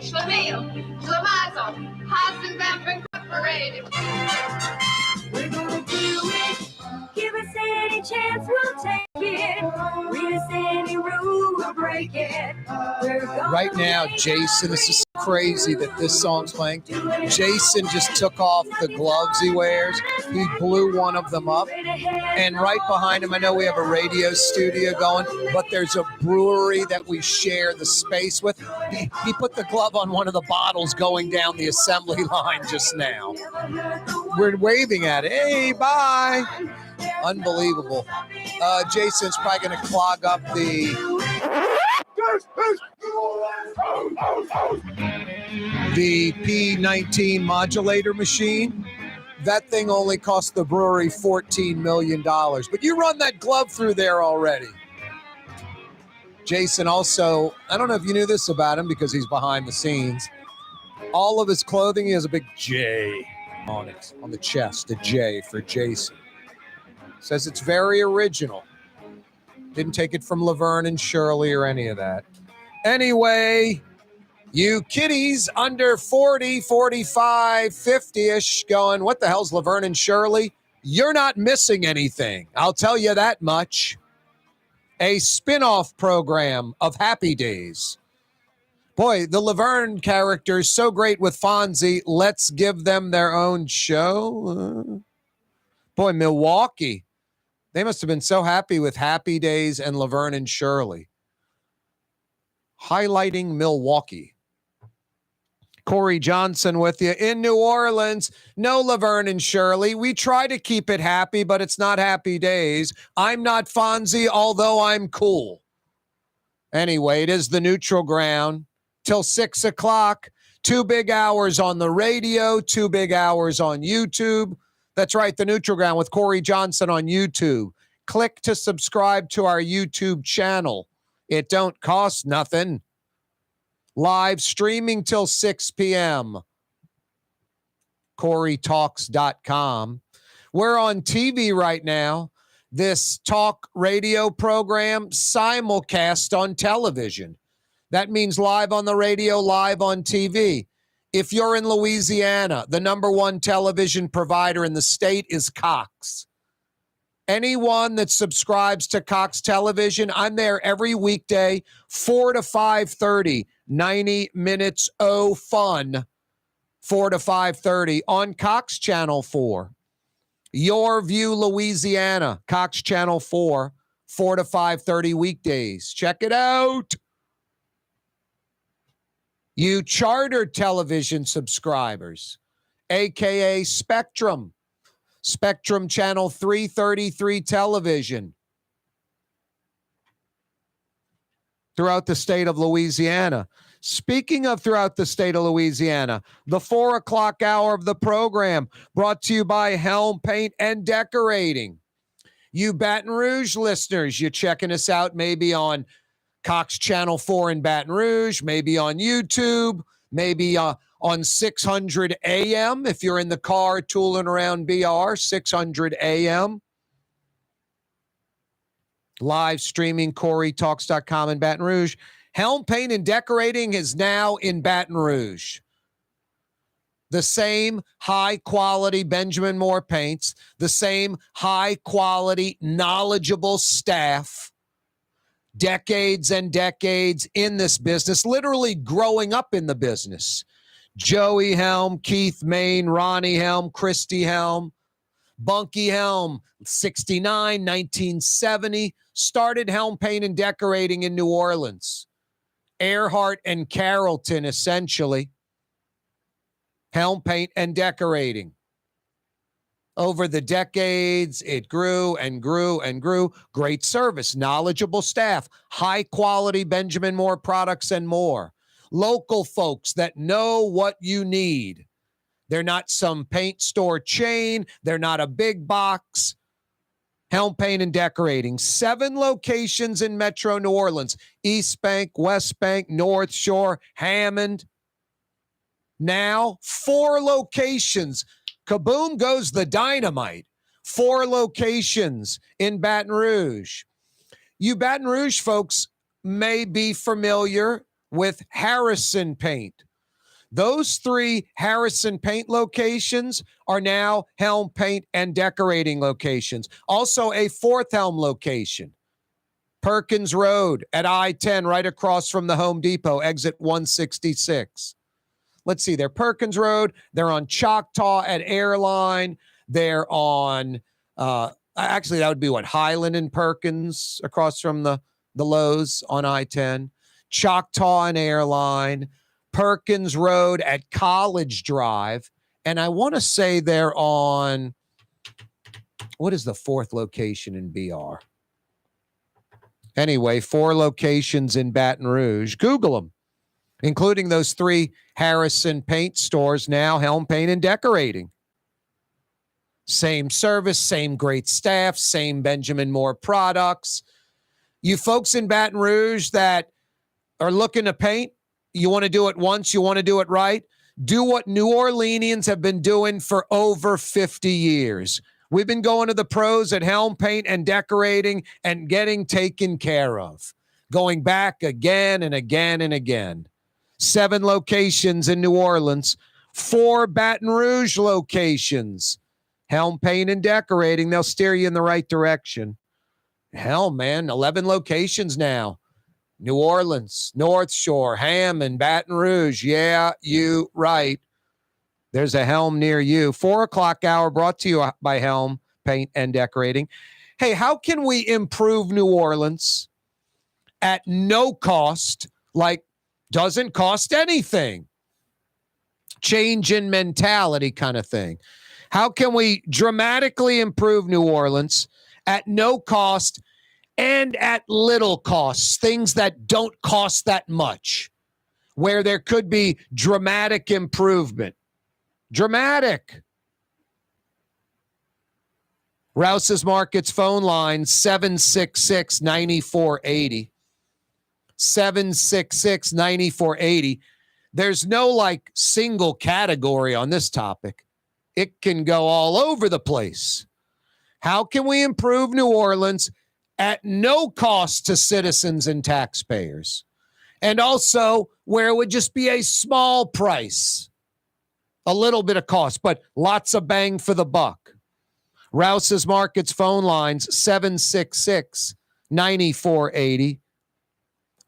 Schlemiel, Schlemazel, Haas Vamp Incorporated. We're gonna do it. Give us any chance, we'll take it. Read us any rule, we'll break it. Right now, Jason, this is crazy that this song's playing. Jason just took off the gloves he wears. He blew one of them up. And right behind him, I know we have a radio studio going, but there's a brewery that we share the space with. He put the glove on one of the bottles going down the assembly line just now. We're waving at it. Hey, bye. Unbelievable. Jason's probably going to clog up the P19 modulator machine. That thing only cost the brewery $14 million. But you run that glove through there already. Jason also, I don't know if you knew this about him because he's behind the scenes. All of his clothing, he has a big J on it, on the chest, a J for Jason. Says it's very original. Didn't take it from Laverne and Shirley or any of that. Anyway, you kiddies under 40, 45, 50-ish going, what the hell's Laverne and Shirley? You're not missing anything. I'll tell you that much. A spin-off program of Happy Days. Boy, the Laverne character is so great with Fonzie. Let's give them their own show. Boy, Milwaukee. They must have been so happy with Happy Days and Laverne and Shirley. Highlighting Milwaukee. Corey Johnson with you in New Orleans. No Laverne and Shirley. We try to keep it happy, but it's not Happy Days. I'm not Fonzie, although I'm cool. Anyway, it is the neutral ground till 6 o'clock. 2 big hours on the radio, 2 big hours on YouTube. That's right, the neutral ground with Corey Johnson on YouTube. Click to subscribe to our YouTube channel. It don't cost nothing. Live streaming till 6 p.m. CoreyTalks.com. We're on TV right now. This talk radio program simulcast on television. That means live on the radio, live on TV. If you're in Louisiana, the number one television provider in the state is Cox. Anyone that subscribes to Cox Television, I'm there every weekday, 4 to 5:30, 90 minutes fun, 4 to 5:30 on Cox Channel 4. Your View Louisiana, Cox Channel 4, 4 to 5:30 weekdays. Check it out. You charter television subscribers, a.k.a. Spectrum. Spectrum Channel 333 television throughout the state of Louisiana. Speaking of throughout the state of Louisiana, the 4 o'clock hour of the program brought to you by Helm Paint and Decorating. You Baton Rouge listeners, you checking us out maybe on Cox Channel 4 in Baton Rouge, maybe on YouTube, maybe on 600 AM if you're in the car tooling around BR, 600 AM. Live streaming, CoreyTalks.com in Baton Rouge. Helm Paint and Decorating is now in Baton Rouge. The same high-quality Benjamin Moore paints, the same high-quality, knowledgeable staff, decades and decades in this business, literally growing up in the business. Joey Helm, Keith Main, Ronnie Helm, Christy Helm, Bunky Helm, 69, 1970, started Helm Paint and Decorating in New Orleans. Earhart and Carrollton, essentially. Helm Paint and Decorating. Over the decades, it grew and grew and grew. Great service, knowledgeable staff, high-quality Benjamin Moore products, and more. Local folks that know what you need. They're not some paint store chain. They're not a big box. Helm Paint and Decorating. 7 locations in Metro New Orleans. East Bank, West Bank, North Shore, Hammond. Now, 4 locations. Kaboom goes the dynamite. 4 locations in Baton Rouge. You Baton Rouge folks may be familiar with Harrison Paint. Those 3 Harrison Paint locations are now Helm Paint and Decorating locations. Also a 4th Helm location, Perkins Road at I-10, right across from the Home Depot, exit 166. Let's see, they're Perkins Road. They're on Choctaw at Airline. They're on, actually, that would be what, Highland and Perkins across from the Lowe's on I-10. Choctaw and Airline. Perkins Road at College Drive. And I want to say they're on, what is the 4th location in BR? Anyway, 4 locations in Baton Rouge. Google them, including those 3 Harrison Paint stores, now Helm Paint and Decorating. Same service, same great staff, same Benjamin Moore products. You folks in Baton Rouge that are looking to paint, you want to do it once, you want to do it right, do what New Orleanians have been doing for over 50 years. We've been going to the pros at Helm Paint and Decorating and getting taken care of, going back again and again and again. 7 locations in New Orleans, 4 Baton Rouge locations. Helm Paint and Decorating, they'll steer you in the right direction. Hell, man, 11 locations now. New Orleans, North Shore, Hammond, Baton Rouge. Yeah, you right. There's a Helm near you. 4 o'clock hour brought to you by Helm Paint and Decorating. Hey, how can we improve New Orleans at no cost, like doesn't cost anything? Change in mentality kind of thing. How can we dramatically improve New Orleans at no cost and at little costs, things that don't cost that much, where there could be dramatic improvement? Dramatic. Rouse's Markets phone line, 766-9480. 766-9480. There's no like single category on this topic. It can go all over the place. How can we improve New Orleans at no cost to citizens and taxpayers? And also where it would just be a small price, a little bit of cost, but lots of bang for the buck. Rouse's Markets phone lines, 766-9480.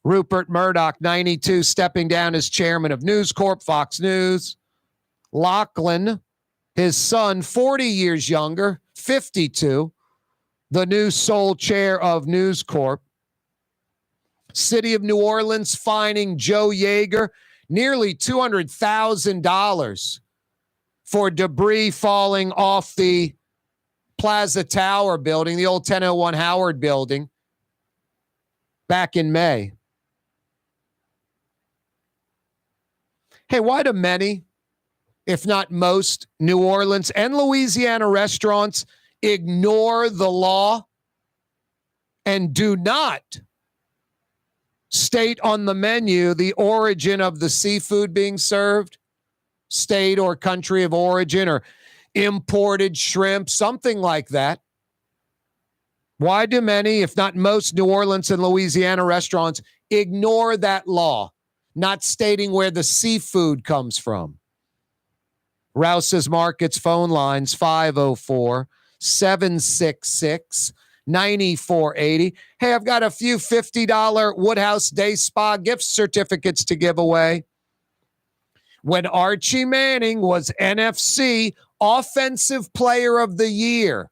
Rupert Murdoch, 92, stepping down as chairman of News Corp, Fox News. Lachlan, his son, 40 years younger, 52, the new sole chair of News Corp. City of New Orleans fining Joe Jaeger nearly $200,000 for debris falling off the Plaza Tower building, the old 1001 Howard building, back in May. Hey, why do many, if not most, New Orleans and Louisiana restaurants ignore the law and do not state on the menu the origin of the seafood being served, state or country of origin, or imported shrimp, something like that? Why do many, if not most, New Orleans and Louisiana restaurants ignore that law, not stating where the seafood comes from? Rouse's Markets phone lines, 504-766-9480. Hey, I've got a few $50 Woodhouse Day Spa gift certificates to give away. When Archie Manning was NFC Offensive Player of the Year,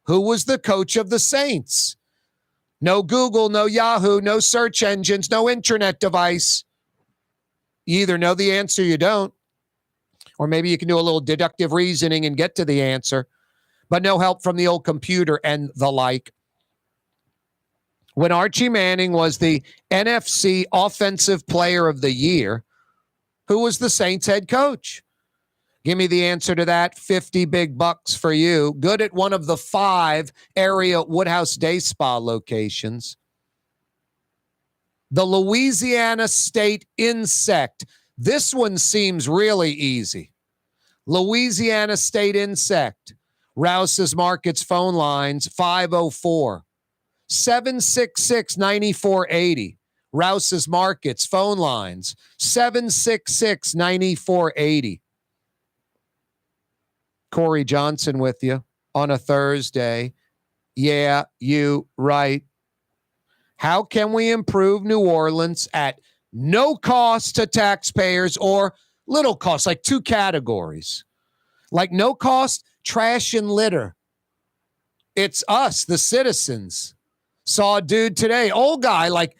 who was the coach of the Saints? No Google, no Yahoo, no search engines, no internet device. You either know the answer or you don't. Or maybe you can do a little deductive reasoning and get to the answer, but no help from the old computer and the like. When Archie Manning was the NFC Offensive Player of the Year, who was the Saints head coach? Give me the answer to that. 50 big bucks for you. Good at one of the 5 area Woodhouse Day Spa locations. The Louisiana State Insect. This one seems really easy. Louisiana State Insect. Rouse's Markets phone lines, 504-766-9480. Rouse's Markets, phone lines, 766-9480. Corey Johnson with you on a Thursday. Yeah, you right. How can we improve New Orleans at no cost to taxpayers or little cost, like two categories? Like no cost, trash and litter. It's us, the citizens. Saw a dude today, old guy, like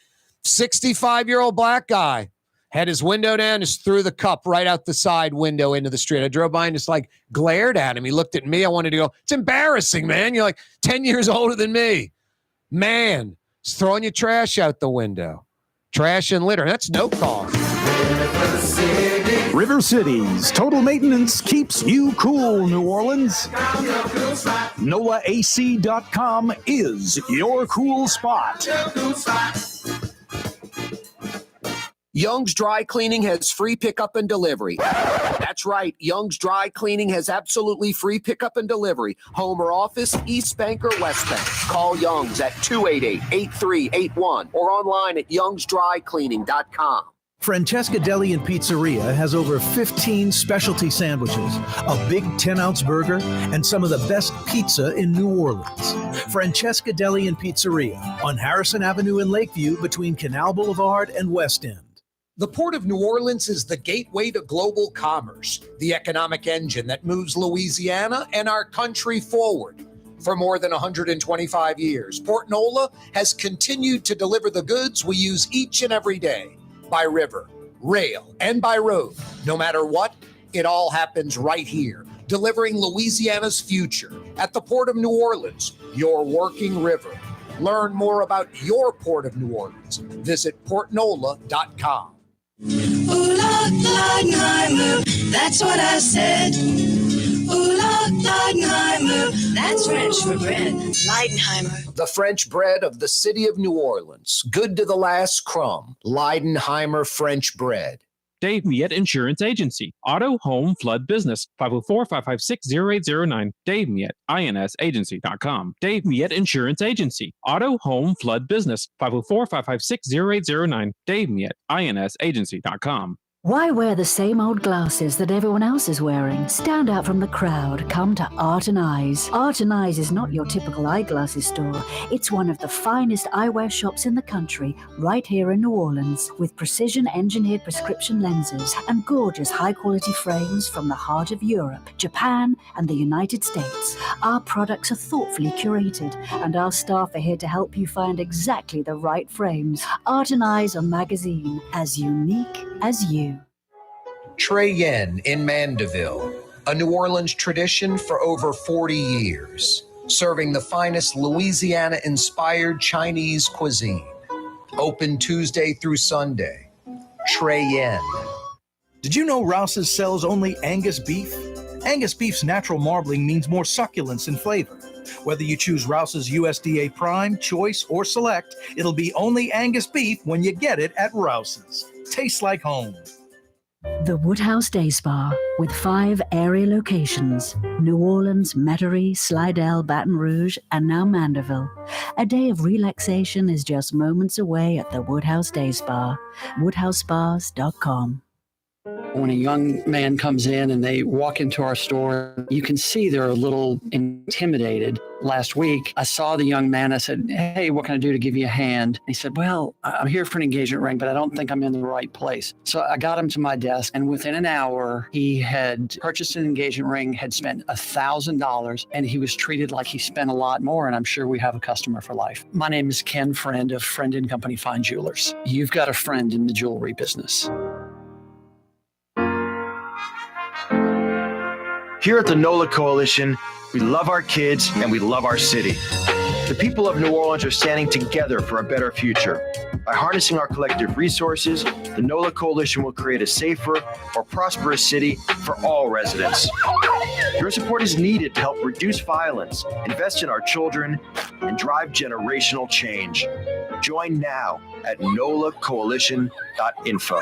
65-year-old black guy, had his window down, just threw the cup right out the side window into the street. I drove by and just like glared at him. He looked at me. I wanted to go, it's embarrassing, man. You're like 10 years older than me. Man, it's throwing your trash out the window. Trash and litter. That's no cost. River City's total maintenance keeps you cool, New Orleans. NOLAAC.com is your cool spot. Young's Dry Cleaning has free pickup and delivery. That's right. Young's Dry Cleaning has absolutely free pickup and delivery. Home or office, East Bank or West Bank. Call Young's at 288-8381 or online at youngsdrycleaning.com. Francesca Deli and Pizzeria has over 15 specialty sandwiches, a big 10-ounce burger, and some of the best pizza in New Orleans. Francesca Deli and Pizzeria on Harrison Avenue in Lakeview between Canal Boulevard and West End. The Port of New Orleans is the gateway to global commerce, the economic engine that moves Louisiana and our country forward. For more than 125 years, Port NOLA has continued to deliver the goods we use each and every day. By river, rail, and by road. No matter what, it all happens right here, delivering Louisiana's future at the Port of New Orleans, your working river. Learn more about your Port of New Orleans. Visit portnola.com. Ooh, Leidenheimer, that's what I said. Ooh, Leidenheimer, that's French for bread. Leidenheimer. The French bread of the city of New Orleans. Good to the last crumb. Leidenheimer French bread. Dave Miette Insurance Agency. Auto, home, flood, business. 504-556-0809. Dave Miette, insagency.com. Dave Miette Insurance Agency. Auto, home, flood, business. 504-556-0809. Dave Miette, insagency.com. Why wear the same old glasses that everyone else is wearing? Stand out from the crowd. Come to Art and Eyes. Art and Eyes is not your typical eyeglasses store. It's one of the finest eyewear shops in the country, right here in New Orleans, with precision-engineered prescription lenses and gorgeous high-quality frames from the heart of Europe, Japan, and the United States. Our products are thoughtfully curated, and our staff are here to help you find exactly the right frames. Art and Eyes on magazine, as unique as you. Trey Yen in Mandeville, a New Orleans tradition for over 40 years, serving the finest Louisiana-inspired Chinese cuisine. Open Tuesday through Sunday. Trey Yen. Did you know Rouse's sells only Angus beef? Angus beef's natural marbling means more succulence and flavor. Whether you choose Rouse's USDA Prime, Choice, or Select, it'll be only Angus beef when you get it at Rouse's. Tastes like home. The Woodhouse Day Spa, with 5 area locations: New Orleans, Metairie, Slidell, Baton Rouge, and now Mandeville. A day of relaxation is just moments away at the Woodhouse Day Spa. WoodhouseSpas.com. When a young man comes in and they walk into our store, you can see they're a little intimidated. Last week, I saw the young man. I said, "Hey, what can I do to give you a hand?" He said, "Well, I'm here for an engagement ring, but I don't think I'm in the right place." So I got him to my desk, and within an hour, he had purchased an engagement ring, had spent $1,000, and he was treated like he spent a lot more, and I'm sure we have a customer for life. My name is Ken Friend of Friend & Company Fine Jewelers. You've got a friend in the jewelry business. Here at the NOLA Coalition, we love our kids and we love our city. The people of New Orleans are standing together for a better future. By harnessing our collective resources, the NOLA Coalition will create a safer, more prosperous city for all residents. Your support is needed to help reduce violence, invest in our children, and drive generational change. Join now at nolacoalition.info.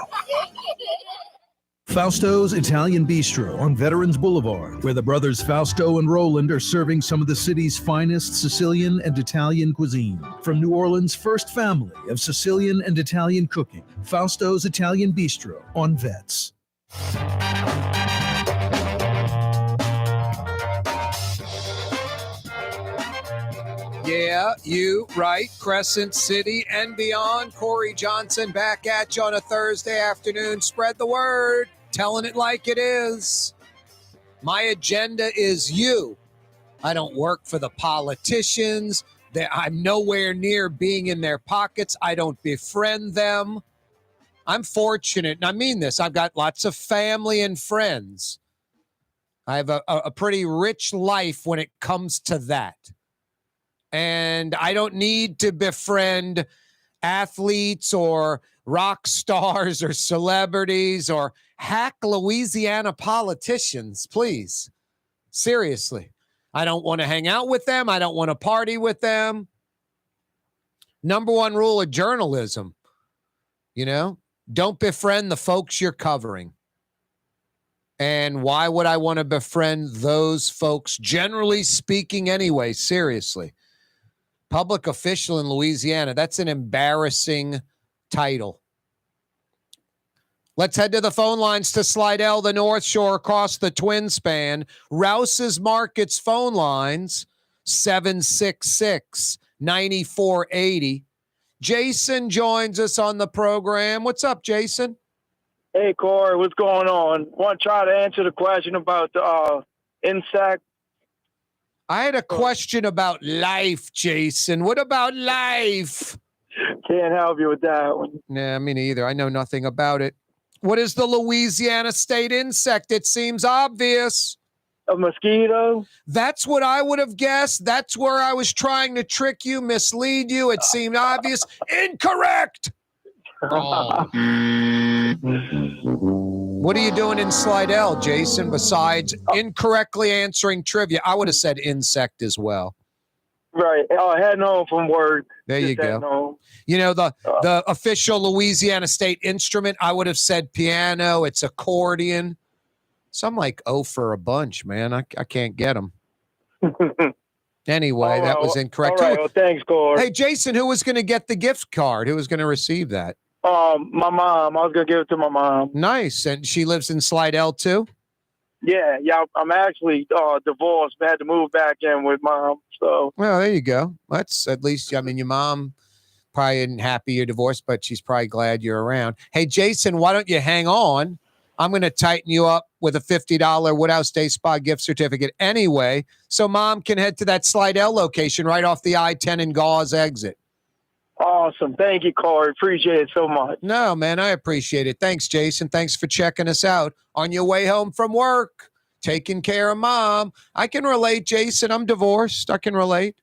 Fausto's Italian Bistro on Veterans Boulevard, where the brothers Fausto and Roland are serving some of the city's finest Sicilian and Italian cuisine. From New Orleans' first family of Sicilian and Italian cooking, Fausto's Italian Bistro on Vets. Yeah, you right. Crescent City and beyond. Corey Johnson back at you on a Thursday afternoon. Spread the word. Telling it like it is. My agenda is you. I don't work for the politicians. I'm nowhere near being in their pockets. I don't befriend them. I'm fortunate, and I mean this. I've got lots of family and friends. I have a pretty rich life when it comes to that. And I don't need to befriend athletes or rock stars or celebrities or hack Louisiana politicians, please. Seriously. I don't want to hang out with them. I don't want to party with them. Number one rule of journalism, don't befriend the folks you're covering. And why would I want to befriend those folks, generally speaking anyway, seriously? Public official in Louisiana, that's an embarrassing title. Let's head to the phone lines to Slidell, the North Shore, across the Twin Span. Rouse's Markets phone lines, 766-9480. Jason joins us on the program. What's up, Jason? Hey, Corey, what's going on? Want to try to answer the question about the insect? I had a question about life, Jason. What about life? Can't help you with that one. Nah, me neither. I know nothing about it. What is the Louisiana state insect? It seems obvious. A mosquito? That's what I would have guessed. That's where I was trying to trick you, mislead you. It seemed obvious. Incorrect. Oh. What are you doing in Slidell, Jason, besides incorrectly answering trivia? I would have said insect as well. Right. Heading home from work. There you go. The official Louisiana state instrument, I would have said piano. It's accordion. So I'm like, for a bunch, man. I can't get them. Anyway, that was incorrect. All right. Well, thanks, Corey. Hey, Jason, who was going to get the gift card? Who was going to receive that? My mom. I was going to give it to my mom. Nice. And she lives in Slidell, too? Yeah. I'm actually divorced. I had to move back in with mom. So. Well, there you go. That's at least, your mom probably isn't happy you're divorced, but she's probably glad you're around. Hey, Jason, why don't you hang on? I'm going to tighten you up with a $50 Woodhouse Day Spa gift certificate anyway, so mom can head to that Slidell location right off the I-10 and Gauze exit. Awesome. Thank you, Corey. Appreciate it so much. No, man, I appreciate it. Thanks, Jason. Thanks for checking us out on your way home from work, taking care of mom. I can relate, Jason. I'm divorced. I can relate.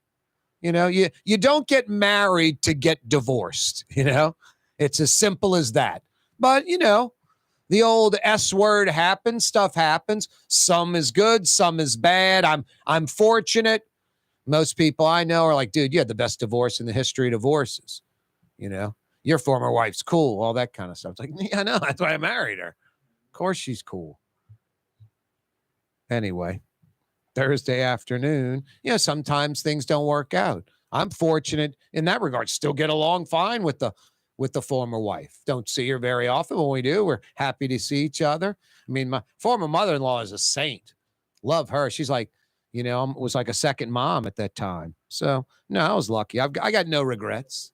You don't get married to get divorced. It's as simple as that. But, the old S word happens, stuff happens. Some is good, some is bad. I'm fortunate. Most people I know are like, dude, you had the best divorce in the history of divorces. Your former wife's cool, all that kind of stuff. It's like, yeah, I know. That's why I married her. Of course she's cool. Anyway, Thursday afternoon, sometimes things don't work out. I'm fortunate in that regard. Still get along fine with the former wife. Don't see her very often. When we do, we're happy to see each other. My former mother-in-law is a saint. Love her. She's like, was like a second mom at that time. So, no, I was lucky. I got no regrets.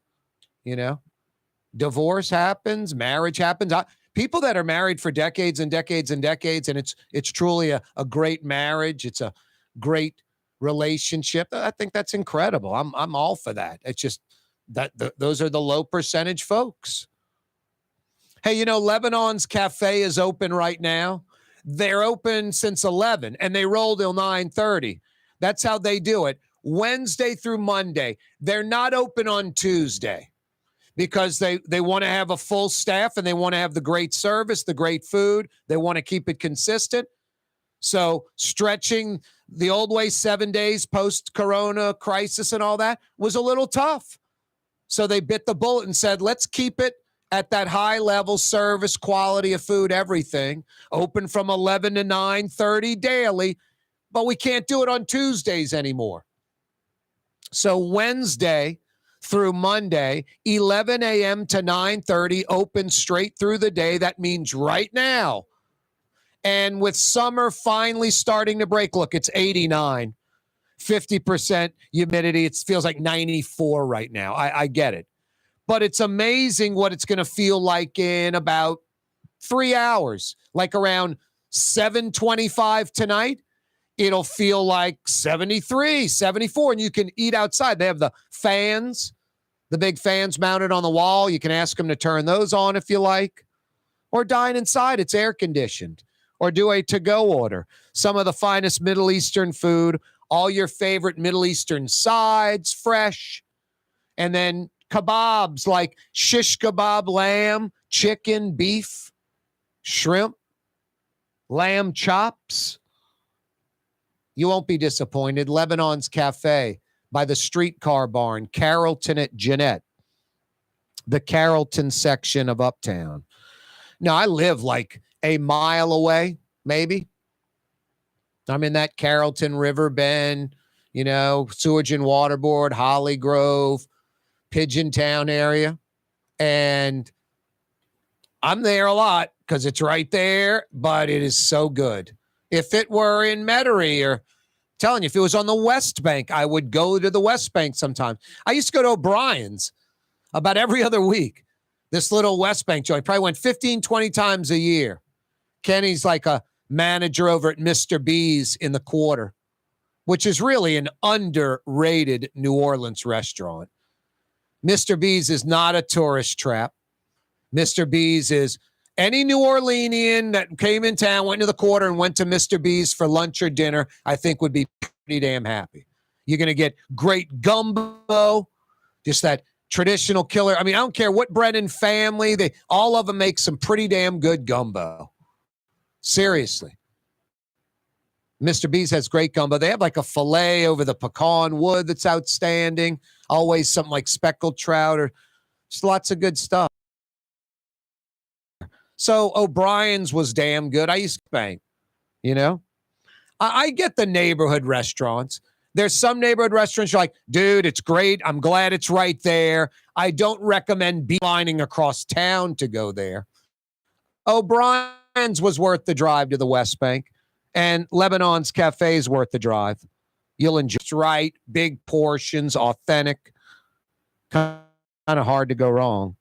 Divorce happens, marriage happens. People that are married for decades and decades and decades, and it's truly a great marriage. It's a great relationship. I think that's incredible. I'm all for that. It's just that those are the low percentage folks. Hey, Lebanon's Cafe is open right now. They're open since 11 and they roll till 9:30. That's how they do it. Wednesday through Monday. They're not open on Tuesday because they want to have a full staff and they want to have the great service, the great food. They want to keep it consistent. So stretching the old way 7 days post-corona crisis and all that was a little tough. So they bit the bullet and said, let's keep it at that high level service, quality of food, everything. Open from 11 to 9:30 daily, but we can't do it on Tuesdays anymore. So Wednesday through Monday, 11 a.m. to 9:30, open straight through the day. That means right now. And with summer finally starting to break, look, it's 89, 50% humidity. It feels like 94 right now. I get it. But it's amazing what it's going to feel like in about 3 hours, like around 7:25 tonight. It'll feel like 73, 74, and you can eat outside. They have the fans, the big fans mounted on the wall. You can ask them to turn those on if you like, or dine inside. It's air conditioned, or do a to-go order. Some of the finest Middle Eastern food, all your favorite Middle Eastern sides, fresh, and then kebabs like shish kebab, lamb, chicken, beef, shrimp, lamb chops. You won't be disappointed. Lebanon's Cafe by the Streetcar Barn, Carrollton at Jeanette, the Carrollton section of Uptown. Now, I live like a mile away, maybe. I'm in that Carrollton, River Bend, Sewage and Water Board, Holly Grove, Pigeon Town area. And I'm there a lot because it's right there, but it is so good. If it were in Metairie, or telling you, if it was on the West Bank, I would go to the West Bank sometimes. I used to go to O'Brien's about every other week. This little West Bank joint. Probably went 15, 20 times a year. Kenny's like a manager over at Mr. B's in the Quarter, which is really an underrated New Orleans restaurant. Mr. B's is not a tourist trap. Mr. B's is any New Orleanian that came in town, went to the Quarter, and went to Mr. B's for lunch or dinner, I think would be pretty damn happy. You're going to get great gumbo, just that traditional killer. I mean, I don't care what Brennan family, all of them make some pretty damn good gumbo. Seriously. Mr. B's has great gumbo. They have like a filet over the pecan wood that's outstanding. Always something like speckled trout, or just lots of good stuff. So O'Brien's was damn good. I used to bank, I get the neighborhood restaurants. There's some neighborhood restaurants you're like, dude, it's great. I'm glad it's right there. I don't recommend beelining across town to go there. O'Brien's was worth the drive to the West Bank, and Lebanon's Cafe is worth the drive. You'll enjoy it. Right, big portions, authentic. Kind of hard to go wrong.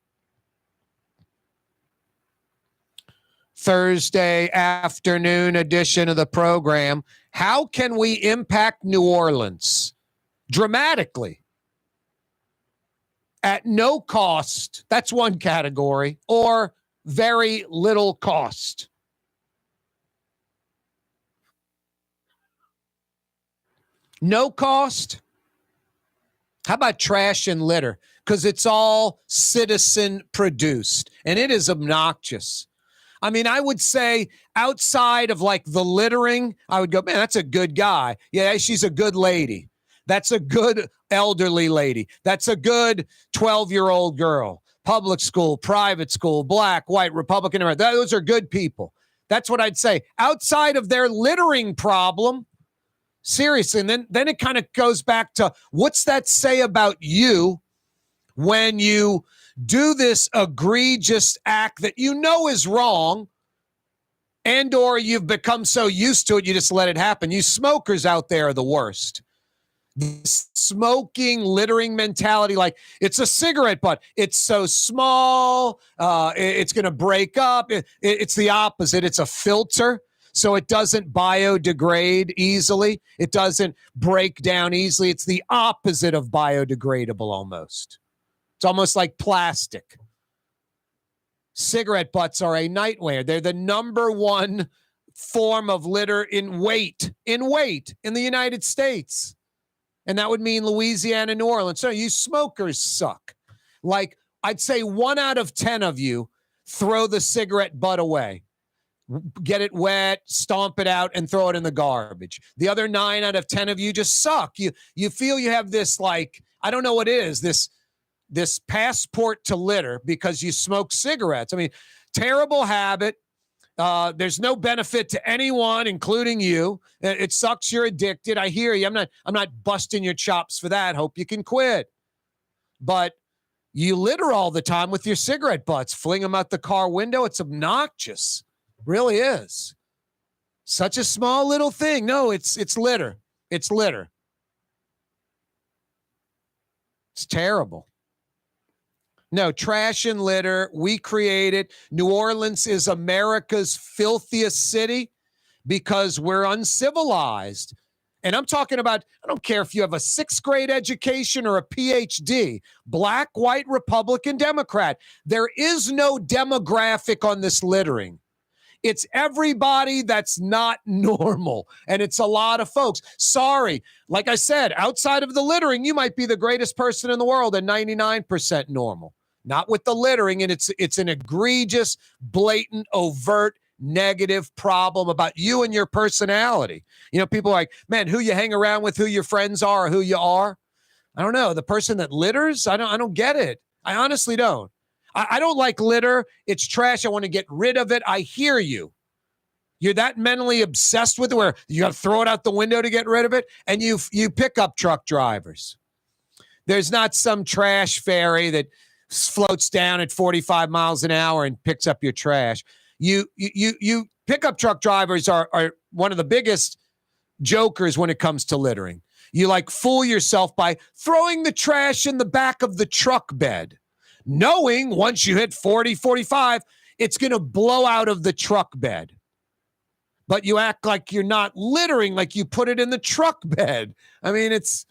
Thursday afternoon edition of the program. How can we impact New Orleans dramatically at no cost? That's one category, or very little cost. No cost. How about trash and litter? Because it's all citizen produced, and it is obnoxious. I mean, I would say outside of like the littering, I would go, man, that's a good guy. Yeah, she's a good lady. That's a good elderly lady. That's a good 12-year-old girl. Public school, private school, black, white, Republican, those are good people. That's what I'd say. Outside of their littering problem, seriously, and then it kind of goes back to, what's that say about you when you do this egregious act that is wrong, and or you've become so used to it, you just let it happen. You smokers out there are the worst. This smoking, littering mentality, like it's a cigarette butt. It's so small, it's going to break up. It's the opposite. It's a filter, so it doesn't biodegrade easily. It doesn't break down easily. It's the opposite of biodegradable almost. It's almost like plastic. Cigarette butts are a nightmare. They're the number one form of litter in weight in the United States. And that would mean Louisiana, New Orleans. So you smokers suck. Like, I'd say 1 out of 10 of you throw the cigarette butt away. Get it wet, stomp it out, and throw it in the garbage. The other 9 out of 10 of you just suck. You feel you have this, like, I don't know what it is, this this passport to litter because you smoke cigarettes. I mean, terrible habit. There's no benefit to anyone, including you. It sucks. You're addicted. I hear you. I'm not busting your chops for that. Hope you can quit. But you litter all the time with your cigarette butts, fling them out the car window. It's obnoxious. Really is. Such a small little thing. No, it's litter. It's litter. It's terrible. No, trash and litter. We create it. New Orleans is America's filthiest city because we're uncivilized. And I'm talking about, I don't care if you have a 6th grade education or a PhD, black, white, Republican, Democrat. There is no demographic on this littering. It's everybody that's not normal. And it's a lot of folks. Sorry. Like I said, outside of the littering, you might be the greatest person in the world and 99% normal. Not with the littering. And it's an egregious, blatant, overt, negative problem about you and your personality. You know, people are like, man, who you hang around with, who your friends are, or who you are. I don't know. The person that litters, I don't get it. I honestly don't. I don't like litter. It's trash. I want to get rid of it. I hear you. You're that mentally obsessed with it where you got to throw it out the window to get rid of it. And you pickup truck drivers. There's not some trash ferry that floats down at 45 miles an hour and picks up your trash. You pickup truck drivers are one of the biggest jokers when it comes to littering. You like fool yourself by throwing the trash in the back of the truck bed, knowing once you hit 40, 45, it's going to blow out of the truck bed. But you act like you're not littering, like you put it in the truck bed. I mean, it's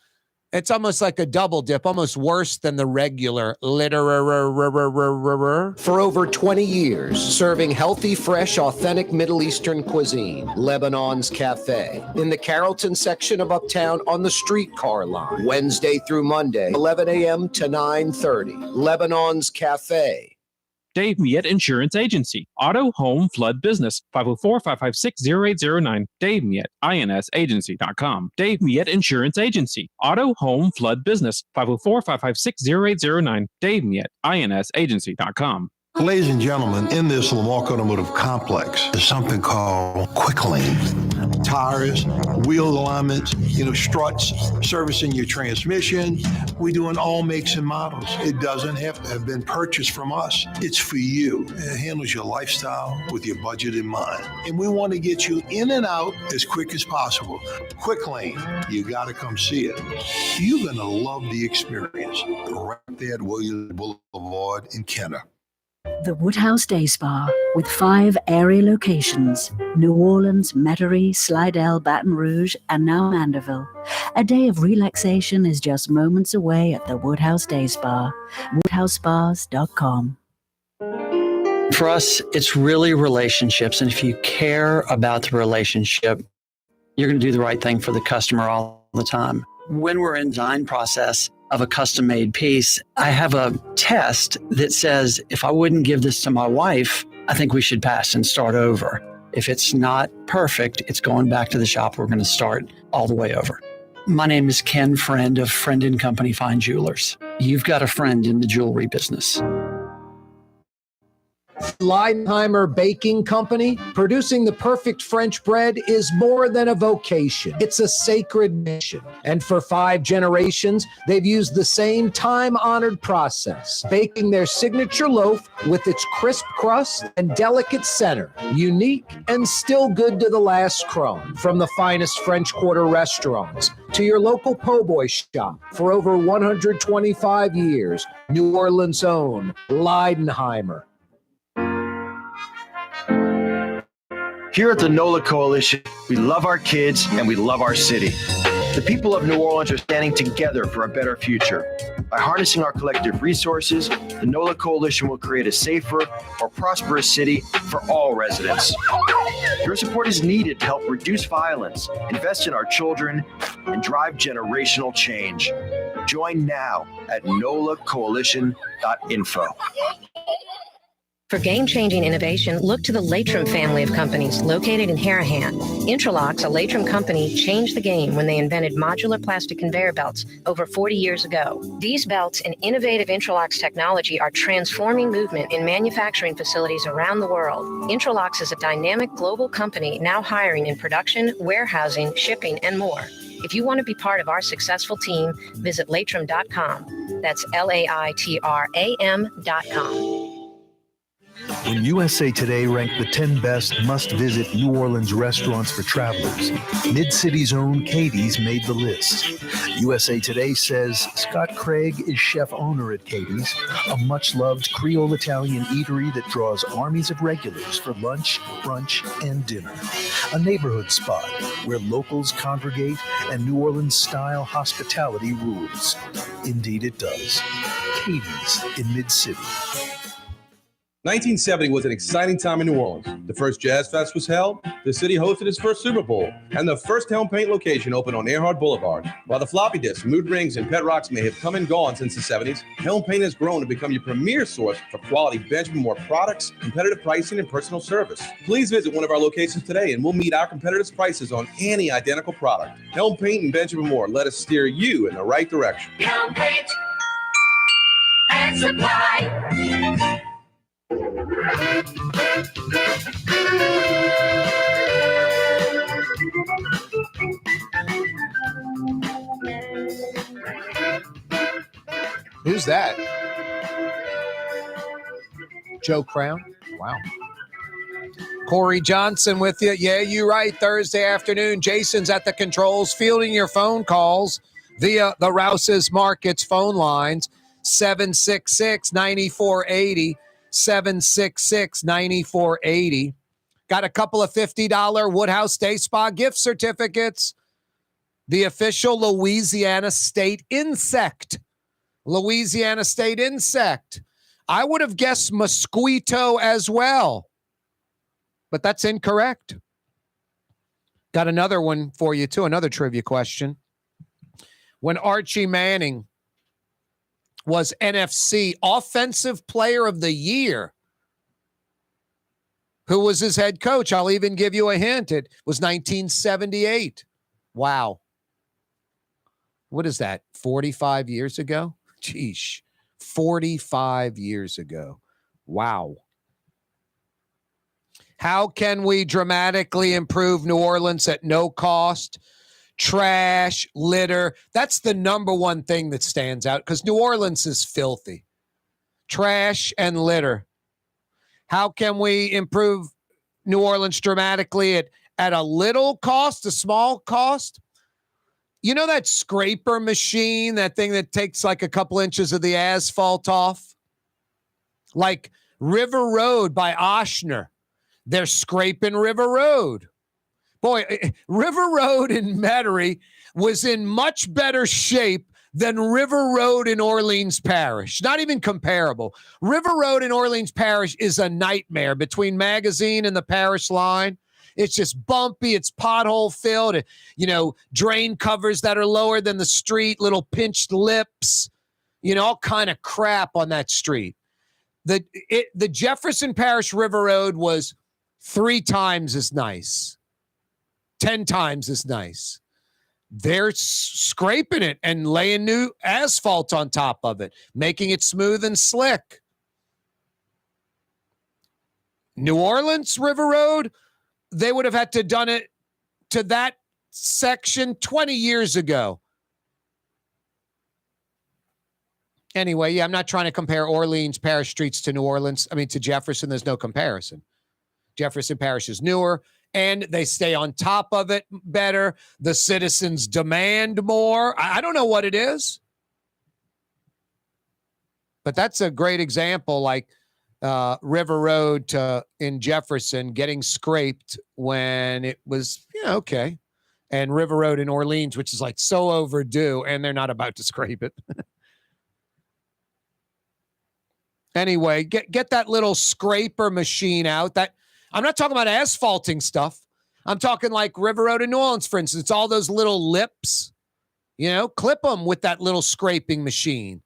almost like a double dip, almost worse than the regular litterer. For over 20 years, serving healthy, fresh, authentic Middle Eastern cuisine, Lebanon's Cafe, in the Carrollton section of Uptown on the streetcar line, Wednesday through Monday, 11 a.m. to 9:30. Lebanon's Cafe. Dave Miette Insurance Agency. Auto, home, flood business. 504-556-0809. Dave Miette, insagency.com. Dave Miette Insurance Agency. Auto, home, flood business. 504-556-0809. Dave Miette, insagency.com. Ladies and gentlemen, in this Lamarck Automotive Complex is something called Quick Lane. Tires, wheel alignments, struts, servicing your transmission. We do in all makes and models. It doesn't have to have been purchased from us. It's for you. It handles your lifestyle with your budget in mind. And we want to get you in and out as quick as possible. Quick Lane, you got to come see it. You're going to love the experience. Right there at Williams Boulevard in Kenner. The Woodhouse Day Spa, with 5 area locations, New Orleans, Metairie, Slidell, Baton Rouge, and now Mandeville. A day of relaxation is just moments away at the Woodhouse Day Spa, woodhousespas.com. For us, it's really relationships. And if you care about the relationship, you're going to do the right thing for the customer all the time. When we're in design process of a custom-made piece, I have a test that says, if I wouldn't give this to my wife, I think we should pass and start over. If it's not perfect, it's going back to the shop. We're going to start all the way over. My name is Ken Friend of Friend & Company Fine Jewelers. You've got a friend in the jewelry business. Leidenheimer Baking Company. Producing the perfect French bread is more than a vocation. It's a sacred mission. And for 5 generations, they've used the same time-honored process, baking their signature loaf with its crisp crust and delicate center, unique and still good to the last crumb. From the finest French Quarter restaurants to your local po' boy shop, for over 125 years, New Orleans' own Leidenheimer. Here at the NOLA Coalition, we love our kids and we love our city. The people of New Orleans are standing together for a better future. By harnessing our collective resources, the NOLA Coalition will create a safer, more prosperous city for all residents. Your support is needed to help reduce violence, invest in our children, and drive generational change. Join now at nolacoalition.info. For game-changing innovation, look to the Latrim family of companies located in Harahan. Interlocks, a Latrim company, changed the game when they invented modular plastic conveyor belts over 40 years ago. These belts and innovative Interlocks technology are transforming movement in manufacturing facilities around the world. Interlocks is a dynamic global company now hiring in production, warehousing, shipping, and more. If you want to be part of our successful team, visit Latrim.com. That's LAITRAM.com. When USA Today ranked the 10 best must-visit New Orleans restaurants for travelers, Mid-City's own Katie's made the list. USA Today says Scott Craig is chef-owner at Katie's, a much-loved Creole Italian eatery that draws armies of regulars for lunch, brunch, and dinner. A neighborhood spot where locals congregate and New Orleans-style hospitality rules. Indeed it does. Katie's in Mid-City. 1970 was an exciting time in New Orleans. The first Jazz Fest was held, the city hosted its first Super Bowl, and the first Helm Paint location opened on Earhart Boulevard. While the floppy disks, mood rings, and pet rocks may have come and gone since the 70s, Helm Paint has grown to become your premier source for quality Benjamin Moore products, competitive pricing, and personal service. Please visit one of our locations today and we'll meet our competitors' prices on any identical product. Helm Paint and Benjamin Moore, let us steer you in the right direction. Helm Paint and Supply. Who's that? Joe Crown? Wow. Corey Johnson with you. Yeah, you're right. Thursday afternoon. Jason's at the controls, fielding your phone calls via the Rouse's Markets phone lines, 766-9480. 766-9480. Got a couple of $50 Woodhouse Day Spa gift certificates. The official Louisiana State Insect. Louisiana State Insect. I would have guessed mosquito as well, but that's incorrect. Got another one for you, too, another trivia question. When Archie Manning was NFC Offensive Player of the Year, who was his head coach? I'll even give you a hint. It was 1978. Wow. What is that, 45 years ago? Geesh, 45 years ago. Wow. How can we dramatically improve New Orleans at no cost? Trash, litter. That's the number one thing that stands out because New Orleans is filthy. Trash and litter. How can we improve New Orleans dramatically at a little cost, a small cost? You know that scraper machine, that thing that takes like a couple inches of the asphalt off? Like River Road by Oshner. They're scraping River Road. Boy, River Road in Metairie was in much better shape than River Road in Orleans Parish. Not even comparable. River Road in Orleans Parish is a nightmare between Magazine and the Parish line. It's just bumpy. It's pothole filled. You know, drain covers that are lower than the street, little pinched lips, you know, all kind of crap on that street. The Jefferson Parish River Road was 3 times as nice. 10 times as nice. They're scraping it and laying new asphalt on top of it, making it smooth and slick. New Orleans River Road, they would have had to done it to that section 20 years ago. Anyway, yeah, I'm not trying to compare Orleans Parish streets to New Orleans. I mean, to Jefferson, there's no comparison. Jefferson Parish is newer, and they stay on top of it better. The citizens demand more. I don't know what it is, but that's a great example, like River Road in Jefferson getting scraped when it was, okay. And River Road in Orleans, which is like so overdue, and they're not about to scrape it. Anyway, get that little scraper machine out. That I'm not talking about asphalting stuff. I'm talking like River Road in New Orleans, for instance. All those little lips, clip them with that little scraping machine.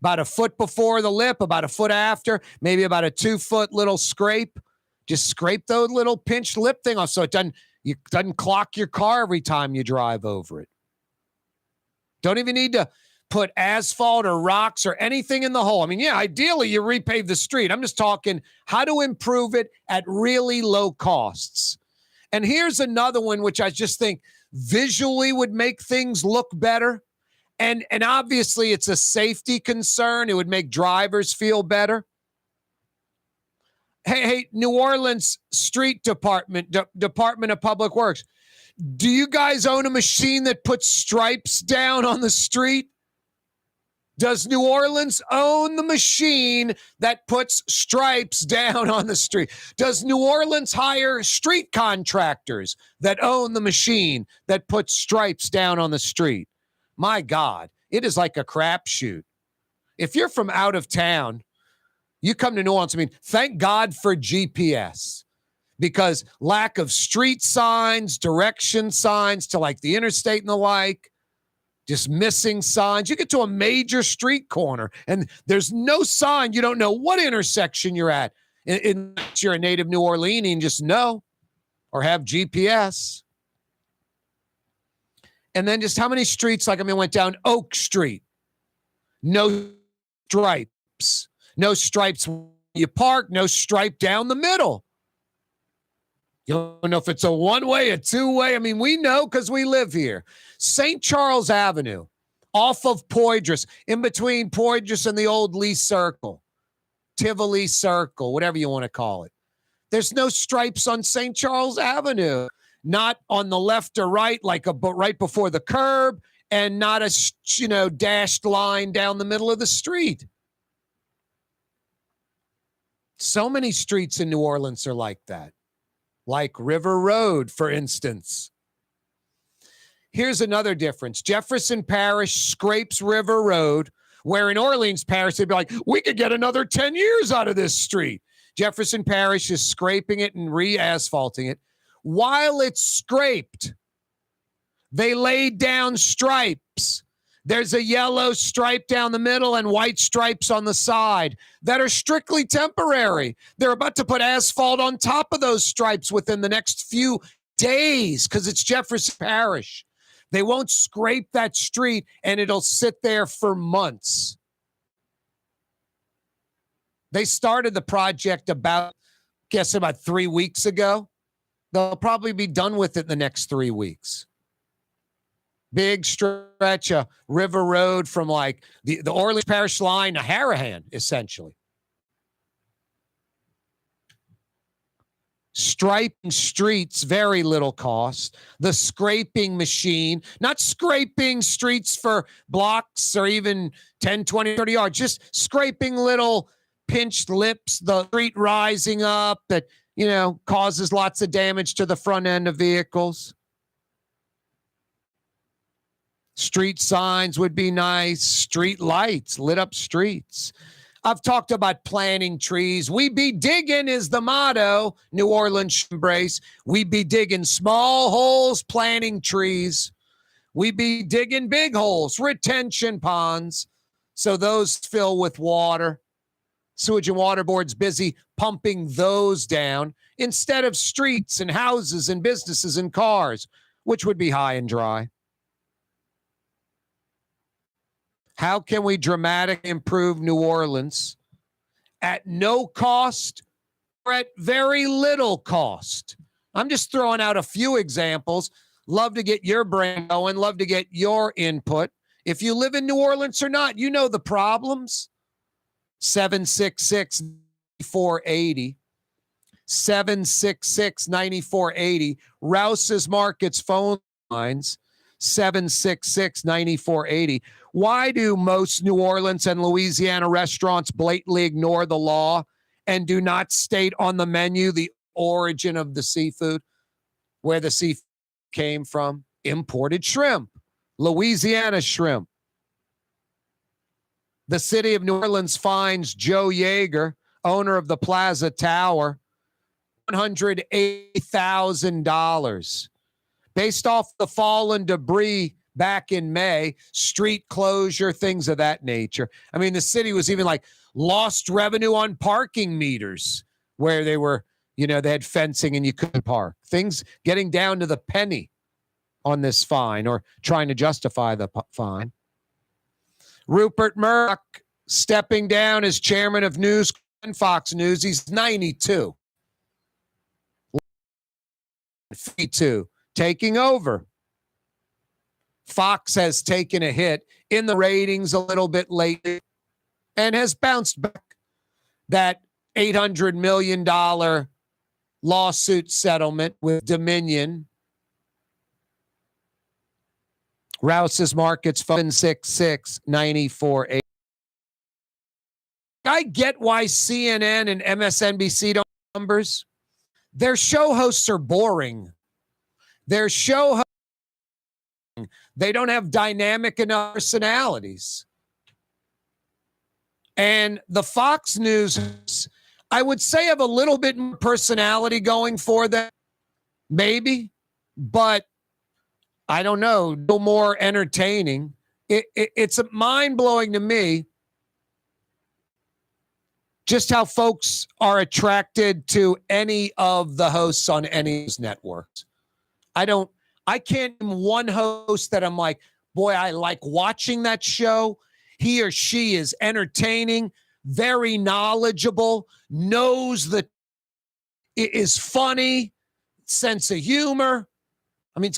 About a foot before the lip, about a foot after, maybe about a 2-foot little scrape. Just scrape the little pinched lip thing off so it doesn't clock your car every time you drive over it. Don't even need to put asphalt or rocks or anything in the hole. I mean, yeah, ideally you repave the street. I'm just talking how to improve it at really low costs. And here's another one, which I just think visually would make things look better. And obviously it's a safety concern. It would make drivers feel better. Hey, New Orleans Street Department of Public Works. Do you guys own a machine that puts stripes down on the street? Does New Orleans own the machine that puts stripes down on the street? Does New Orleans hire street contractors that own the machine that puts stripes down on the street? My God, it is like a crapshoot. If you're from out of town, you come to New Orleans, I mean, thank God for GPS, because lack of street signs, direction signs to like the interstate and the like, just missing signs. You get to a major street corner and there's no sign. You don't know what intersection you're at. Unless you're a native New Orleanian, just know or have GPS. And then just how many streets, went down Oak Street. No stripes. No stripes when you park. No stripe down the middle. You don't know if it's a one-way, a two-way. I mean, we know because we live here. St. Charles Avenue, off of Poydras, in between Poydras and the old Lee Circle, Tivoli Circle, whatever you want to call it. There's no stripes on St. Charles Avenue. Not on the left or right, right before the curb, and not a dashed line down the middle of the street. So many streets in New Orleans are like that, like River Road, for instance. Here's another difference. Jefferson Parish scrapes River Road, where in Orleans Parish they'd be like, we could get another 10 years out of this street. Jefferson Parish is scraping it and re-asphalting it. While it's scraped, they laid down stripes. There's a yellow stripe down the middle and white stripes on the side that are strictly temporary. They're about to put asphalt on top of those stripes within the next few days because it's Jefferson Parish. They won't scrape that street and it'll sit there for months. They started the project about 3 weeks ago. They'll probably be done with it in the next 3 weeks. Big stretch of River Road from the Orleans Parish line to Harahan, essentially. Striping streets, very little cost. The scraping machine, not scraping streets for blocks or even 10, 20, 30 yards, just scraping little pinched lips, the street rising up that causes lots of damage to the front end of vehicles. Street signs would be nice. Street lights, lit up streets. I've talked about planting trees. We be digging is the motto, New Orleans embrace. We be digging small holes, planting trees. We be digging big holes, retention ponds, so those fill with water. Sewage and Water Board's busy pumping those down instead of streets and houses and businesses and cars, which would be high and dry. How can we dramatically improve New Orleans at no cost or at very little cost? I'm just throwing out a few examples. Love to get your brain going. Love to get your input. If you live in New Orleans or not, you know the problems. 766-9480. 766-9480. Rouse's Markets phone lines. 766-9480. Why do most New Orleans and Louisiana restaurants blatantly ignore the law and do not state on the menu the origin of the seafood, where the seafood came from? Imported shrimp, Louisiana shrimp. The city of New Orleans fines Joe Jaeger, owner of the Plaza Tower, $180,000 based off the fallen debris back in May, street closure, things of that nature. I mean, the city was even like lost revenue on parking meters where they were, they had fencing and you couldn't park. Things getting down to the penny on this fine or trying to justify the fine. Rupert Murdoch stepping down as chairman of News and Fox News. He's 92. 52, taking over. Fox has taken a hit in the ratings a little bit lately and has bounced back. That $800 million lawsuit settlement with Dominion. Rouse's Markets, 766-94-8. I get why CNN and MSNBC don't have numbers. Their show hosts are boring. Their show hosts, they don't have dynamic enough personalities. And the Fox News, I would say, have a little bit more personality going for them, maybe, but I don't know, a little more entertaining. It's mind-blowing to me just how folks are attracted to any of the hosts on any of those networks. I can't name one host that I'm like, boy, I like watching that show. He or she is entertaining, very knowledgeable, is funny, sense of humor. I mean,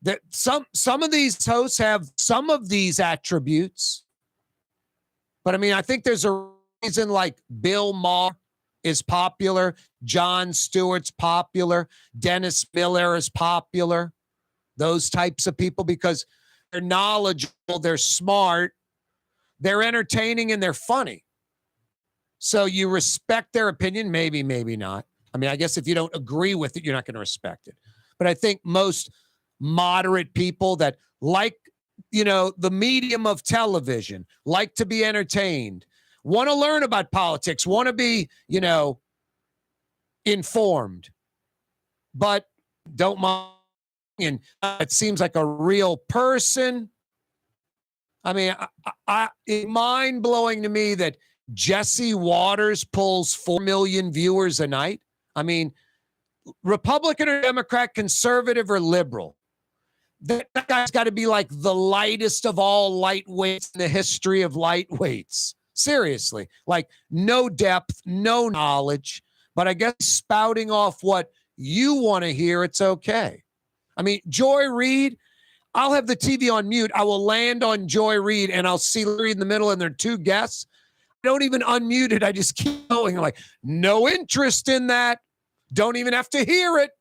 that some of these hosts have some of these attributes. But I mean, I think there's a reason like Bill Maher is popular, Jon Stewart's popular, Dennis Miller is popular, those types of people, because they're knowledgeable, they're smart, they're entertaining, and they're funny. So you respect their opinion, maybe, maybe not. I mean, I guess if you don't agree with it, you're not going to respect it. But I think most moderate people that like, the medium of television, like to be entertained, want to learn about politics, want to be, informed, but don't mind. And it seems like a real person. I mean, it's mind-blowing to me that Jesse Waters pulls 4 million viewers a night. I mean, Republican or Democrat, conservative or liberal, that guy's got to be like the lightest of all lightweights in the history of lightweights. Seriously, like no depth, no knowledge, but I guess spouting off what you want to hear, it's okay. I mean, Joy Reid, I'll have the TV on mute. I will land on Joy Reid and I'll see Larry in the middle and there are two guests. I don't even unmute it. I just keep going. I'm like, no interest in that. Don't even have to hear it.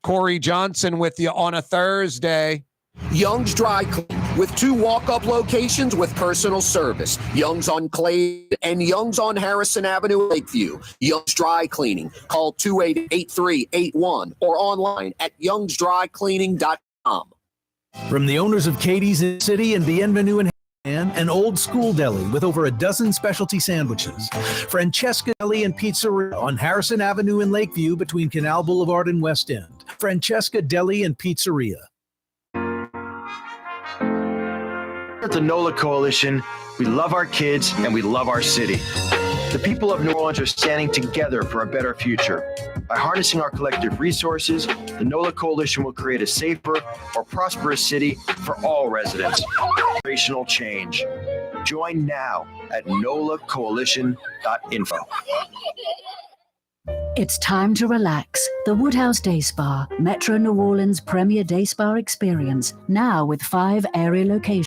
Corey Johnson with you on a Thursday. Young's Dry Clean with 2 walk-up locations with personal service. Young's on Clay and Young's on Harrison Avenue, Lakeview. Young's Dry Cleaning. Call 288-8381 or online at youngsdrycleaning.com. From the owners of Katie's in the City and Bienvenue in an old school deli with over a dozen specialty sandwiches. Francesca Deli and Pizzeria on Harrison Avenue in Lakeview between Canal Boulevard and West End. Francesca Deli and Pizzeria. At the NOLA Coalition, we love our kids and we love our city. The people of New Orleans are standing together for a better future. By harnessing our collective resources, the NOLA Coalition will create a safer, more prosperous city for all residents. Generational change. Join now at nolacoalition.info. It's time to relax. The Woodhouse Day Spa, Metro New Orleans' premier day spa experience, now with 5 area locations.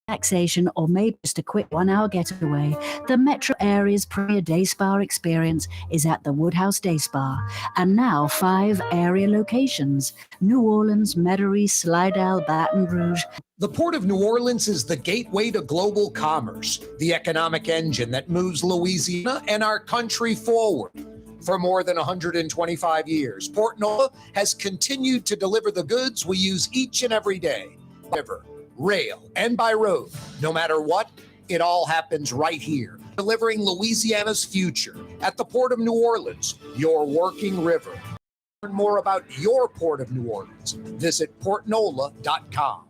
Relaxation or maybe just a quick 1-hour getaway, the metro area's premier day spa experience is at the Woodhouse Day Spa, and now 5 area locations: New Orleans, Metairie, Slidell, Baton Rouge. The Port of New Orleans is the gateway to global commerce, the economic engine that moves Louisiana and our country forward. For more than 125 years, Port NOLA has continued to deliver the goods we use each and every day. River, rail, and by road. No matter what, it all happens right here, delivering Louisiana's future at the Port of New Orleans, your working river. Learn more about your Port of New Orleans. Visit portnola.com.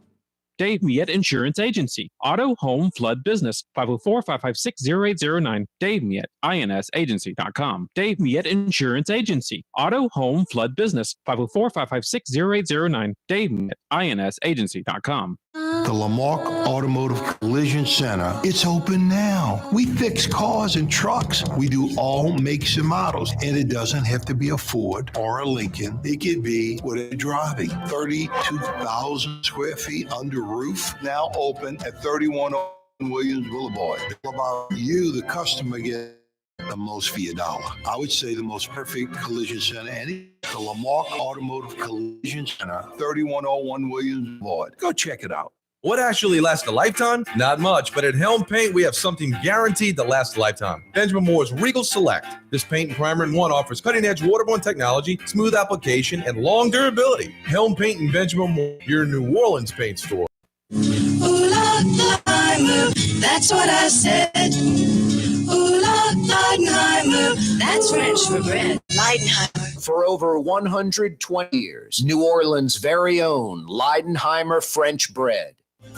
Dave Miette Insurance Agency. Auto, home, flood, business. 504-556-0809. Dave Miette, insagency.com. Dave Miette Insurance Agency. Auto, home, flood, business. 504-556-0809. Dave Miette, insagency.com. The Lamarck Automotive Collision Center, it's open now. We fix cars and trucks. We do all makes and models. And it doesn't have to be a Ford or a Lincoln. It could be whatever you're driving. 32,000 square feet under roof, now open at 3101 Williams Boulevard. About you, the customer, get the most for your dollar. I would say the most perfect collision center. And the Lamarck Automotive Collision Center, 3101 Williams Boulevard. Go check it out. What actually lasts a lifetime? Not much, but at Helm Paint, we have something guaranteed to last a lifetime. Benjamin Moore's Regal Select. This paint and primer in one offers cutting-edge waterborne technology, smooth application, and long durability. Helm Paint and Benjamin Moore, your New Orleans paint store. Ooh, Leidenheimer, that's what I said. Ooh, Leidenheimer, that's French for bread. Leidenheimer. For over 120 years, New Orleans' very own Leidenheimer French bread.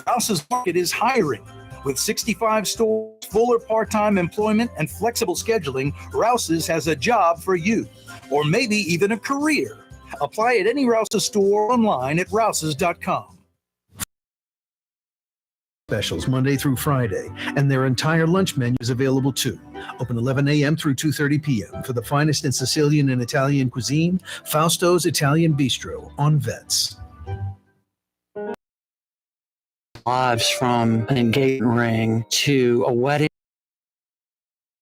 Rouse's Market is hiring. With 65 stores, full or part-time employment, and flexible scheduling, Rouse's has a job for you, or maybe even a career. Apply at any Rouse's store or online at rouses.com. Specials Monday through Friday, and their entire lunch menu is available too. Open 11 a.m. through 2:30 p.m. for the finest in Sicilian and Italian cuisine. Fausto's Italian Bistro on Vets. Lives from an engagement ring to a wedding.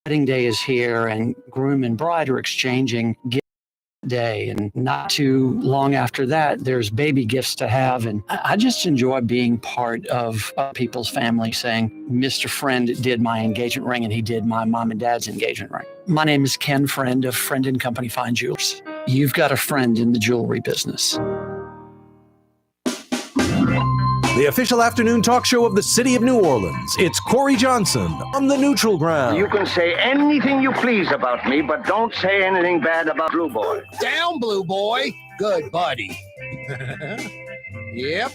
Wedding day is here, and groom and bride are exchanging gifts day, and not too long after that there's baby gifts to have. And I just enjoy being part of people's family, saying Mr. Friend did my engagement ring and he did my mom and dad's engagement ring. My name is Ken Friend of Friend & Company Fine Jewelers. You've got a friend in the jewelry business. The official afternoon talk show of the city of New Orleans. It's Corey Johnson on the neutral ground. You can say anything you please about me, but don't say anything bad about Blue Boy. Down, Blue Boy. Good buddy. Yep.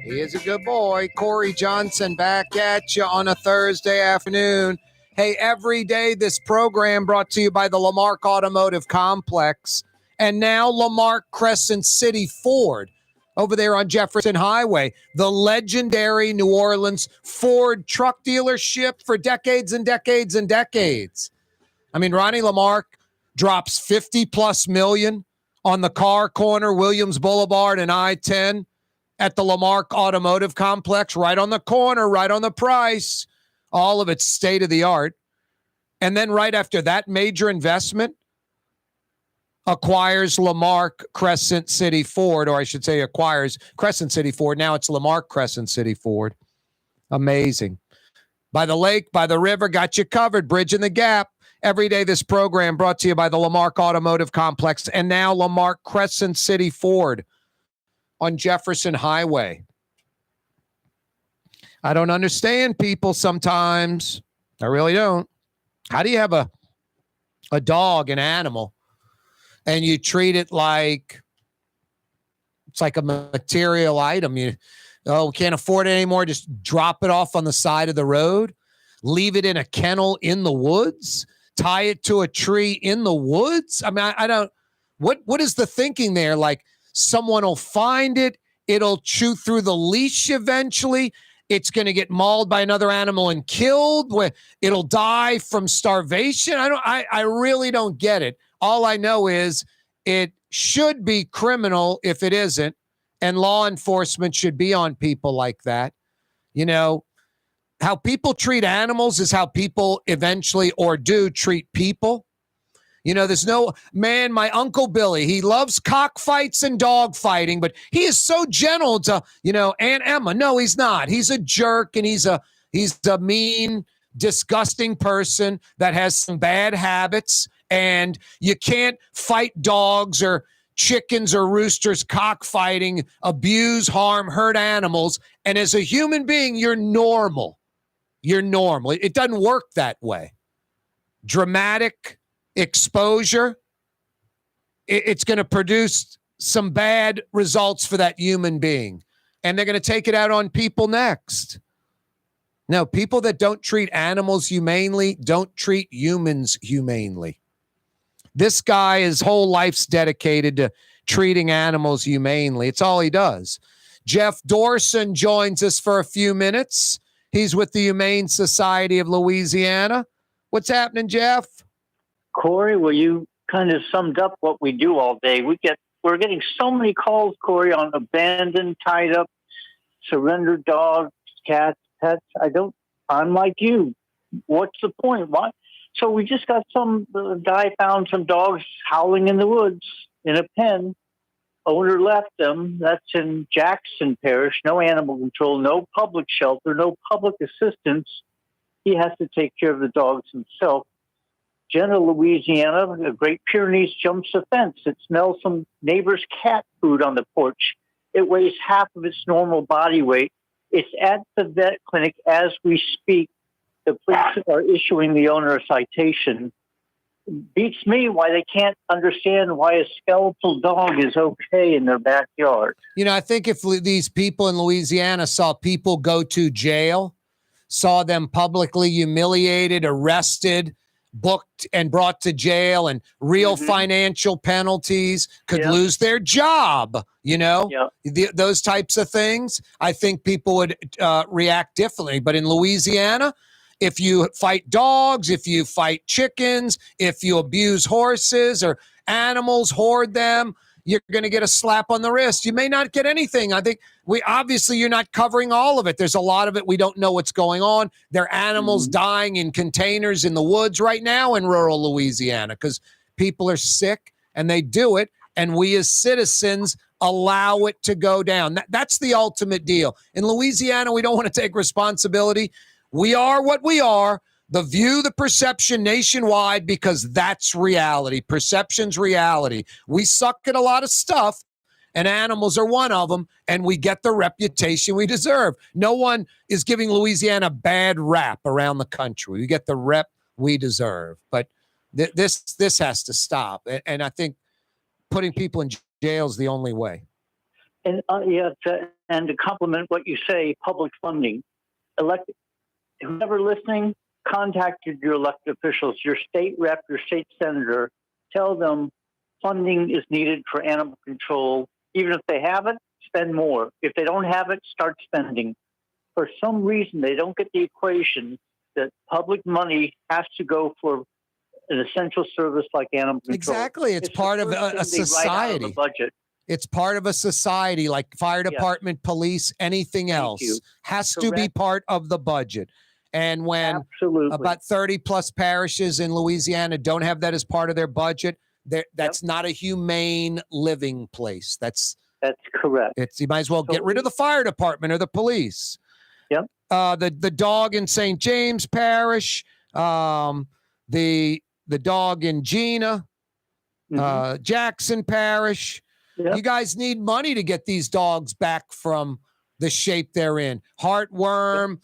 He is a good boy. Corey Johnson back at you on a Thursday afternoon. Hey, every day this program brought to you by the Lamarck Automotive Complex and now Lamarck Crescent City Ford. Over there on Jefferson Highway, the legendary New Orleans Ford truck dealership for decades and decades and decades. I mean, Ronnie Lamarck drops 50+ million on the car corner, Williams Boulevard and I-10 at the Lamarck Automotive Complex, right on the corner, right on the price. All of it's state of the art. And then right after that major investment, acquires Lamarck Crescent City Ford, or I should say acquires Crescent City Ford. Now it's Lamarck Crescent City Ford. Amazing. By the lake, by the river, got you covered. Bridging the gap. Every day this program brought to you by the Lamarck Automotive Complex and now Lamarck Crescent City Ford on Jefferson Highway. I don't understand people sometimes. I really don't. How do you have a dog, an animal, and you treat it like it's like a material item? We can't afford it anymore. Just drop it off on the side of the road, leave it in a kennel in the woods, tie it to a tree in the woods. I mean, I don't, what is the thinking there? Like someone will find it. It'll chew through the leash eventually. It's going to get mauled by another animal and killed. It'll die from starvation. I really don't get it. All I know is it should be criminal if it isn't, and law enforcement should be on people like that. You know, how people treat animals is how people eventually or do treat people. You know, there's no man, my Uncle Billy, he loves cockfights and dog fighting, but he is so gentle to, Aunt Emma. No, he's not. He's a jerk, and he's a mean, disgusting person that has some bad habits. And you can't fight dogs or chickens or roosters cockfighting, abuse, harm, hurt animals. And as a human being, you're normal. You're normal. It doesn't work that way. Dramatic exposure it's going to produce some bad results for that human being. And they're going to take it out on people next. No, people that don't treat animals humanely don't treat humans humanely. This guy, his whole life's dedicated to treating animals humanely. It's all he does. Jeff Dorson joins us for a few minutes. He's with the Humane Society of Louisiana. What's happening, Jeff? Corey, well, you kind of summed up what we do all day. We're getting so many calls, Corey, on abandoned, tied up, surrendered dogs, cats, pets. I'm like you. What's the point? Why? So we just got the guy found some dogs howling in the woods in a pen. Owner left them. That's in Jackson Parish. No animal control, no public shelter, no public assistance. He has to take care of the dogs himself. Jenna, Louisiana, a Great Pyrenees jumps a fence. It smells some neighbor's cat food on the porch. It weighs half of its normal body weight. It's at the vet clinic as we speak. The police are issuing the owner a citation. Beats me why they can't understand why a skeletal dog is okay in their backyard. You know, I think if these people in Louisiana saw people go to jail, saw them publicly humiliated, arrested, booked and brought to jail, and real financial penalties, could lose their job, those types of things, I think people would react differently. But in Louisiana, if you fight dogs, if you fight chickens, if you abuse horses or animals, hoard them, you're going to get a slap on the wrist. You may not get anything. I think you're not covering all of it. There's a lot of it. We don't know what's going on. There are animals dying in containers in the woods right now in rural Louisiana because people are sick and they do it. And we as citizens allow it to go down. That's the ultimate deal. In Louisiana, we don't want to take responsibility. We are what we are. The view, the perception nationwide, because that's reality. Perception's reality. We suck at a lot of stuff, and animals are one of them, and we get the reputation we deserve. No one is giving Louisiana a bad rap around the country. We get the rep we deserve. But this has to stop. And I think putting people in jail is the only way. And to complement what you say, public funding. Whoever listening, contacted your elected officials, your state rep, your state senator, tell them funding is needed for animal control. Even if they have it, spend more. If they don't have it, start spending. For some reason, they don't get the equation that public money has to go for an essential service like animal control. Exactly. It's part of a society. Of the budget. It's part of a society like fire department, police, anything else has to be part of the budget. And when about 30 plus parishes in Louisiana don't have that as part of their budget, that's not a humane living place. That's correct. You might as well get rid of the fire department or the police. Yep. The dog in St. James Parish, the dog in Gina, Jackson Parish. Yep. You guys need money to get these dogs back from the shape they're in. Heartworm,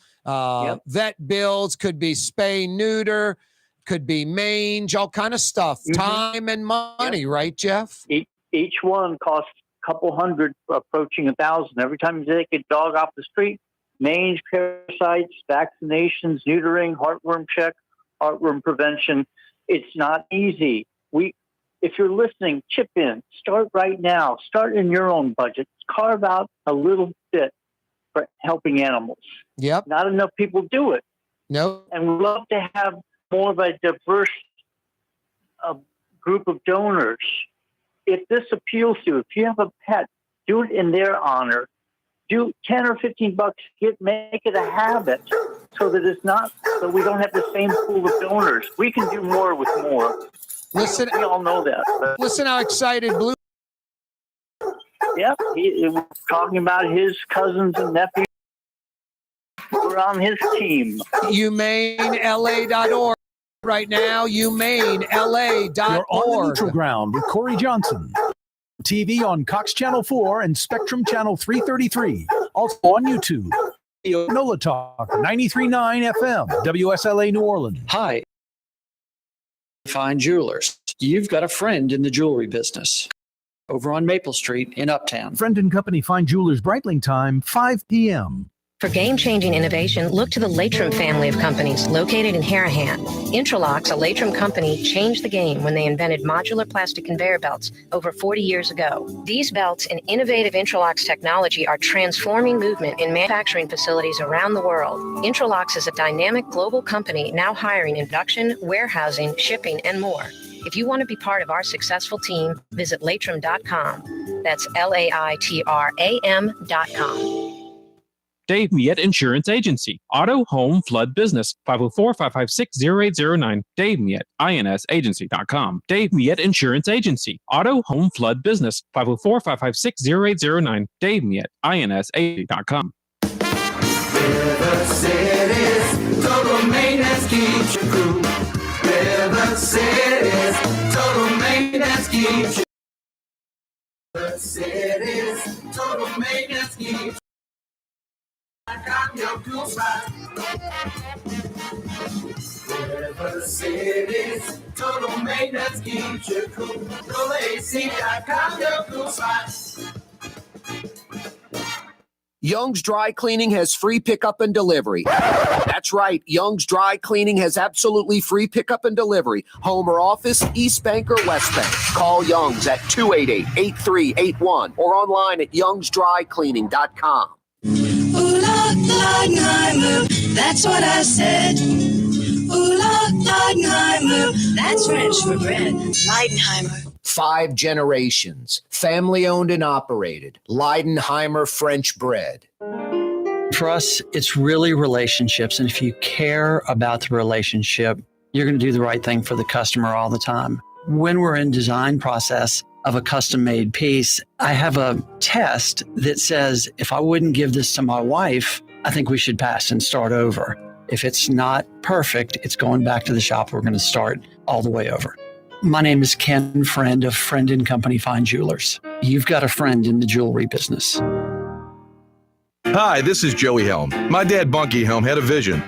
vet bills, could be spay, neuter, could be mange, all kind of stuff. Time and money, right, Jeff? Each one costs a couple hundred, approaching 1,000. Every time you take a dog off the street, mange, parasites, vaccinations, neutering, heartworm check, heartworm prevention. It's not easy. If you're listening, chip in. Start right now. Start in your own budget. Carve out a little bit for helping animals. Yep. Not enough people do it. No. And we'd love to have more of a diverse group of donors. If this appeals to you, if you have a pet, do it in their honor. Do 10 or 15 bucks. Make it a habit so that it's not, so we don't have the same pool of donors. We can do more with more. Listen, we all know that. But listen how excited Blue. Yeah, he was talking about his cousins and nephews were on his team. HumaneLA.org right now. HumaneLA.org. You're on the Neutral Ground with Corey Johnson. TV on Cox Channel 4 and Spectrum Channel 333. Also on YouTube. NOLA Talk 93.9 FM. WSLA New Orleans. Hi. Fine jewelers. You've got a friend in the jewelry business. Over on Maple Street in Uptown. Friend & Company Fine Jewelers Breitling time, 5 p.m. For game-changing innovation, look to the Latrim family of companies located in Harahan. Intralox, a Latrim company, changed the game when they invented modular plastic conveyor belts over 40 years ago. These belts and innovative Intralox technology are transforming movement in manufacturing facilities around the world. Intralox is a dynamic global company now hiring in production, warehousing, shipping, and more. If you want to be part of our successful team, visit Latrim.com. That's LAITRAM.com. Dave Miette Insurance Agency. Auto, home, flood, business. 504-556-0809. Dave Miette, INSagency.com. Dave Miette Insurance Agency. Auto, home, flood, business. 504-556-0809. Dave Miette, INSagency.com. River City's total maintenance keeps you cool. River City's total maintenance keeps you. River City's total maintenance keeps. I got your cool spot. River City's total maintenance keeps you cool. RollAC.com, your cool spot. Young's Dry Cleaning has free pickup and delivery. That's right. Young's Dry Cleaning has absolutely free pickup and delivery. Home or office, East Bank or West Bank. Call Young's at 288-8381 or online at youngsdrycleaning.com. Ooh, Leidenheimer, that's what I said. Ooh, Leidenheimer, that's French for bread. Leidenheimer. 5 generations, family owned and operated. Leidenheimer French bread. For us, it's really relationships. And if you care about the relationship, you're going to do the right thing for the customer all the time. When we're in design process of a custom-made piece, I have a test that says, if I wouldn't give this to my wife, I think we should pass and start over. If it's not perfect, it's going back to the shop. We're going to start all the way over. My name is Ken Friend of Friend & Company Fine Jewelers. You've got a friend in the jewelry business. Hi, this is Joey Helm. My dad, Bunky Helm, had a vision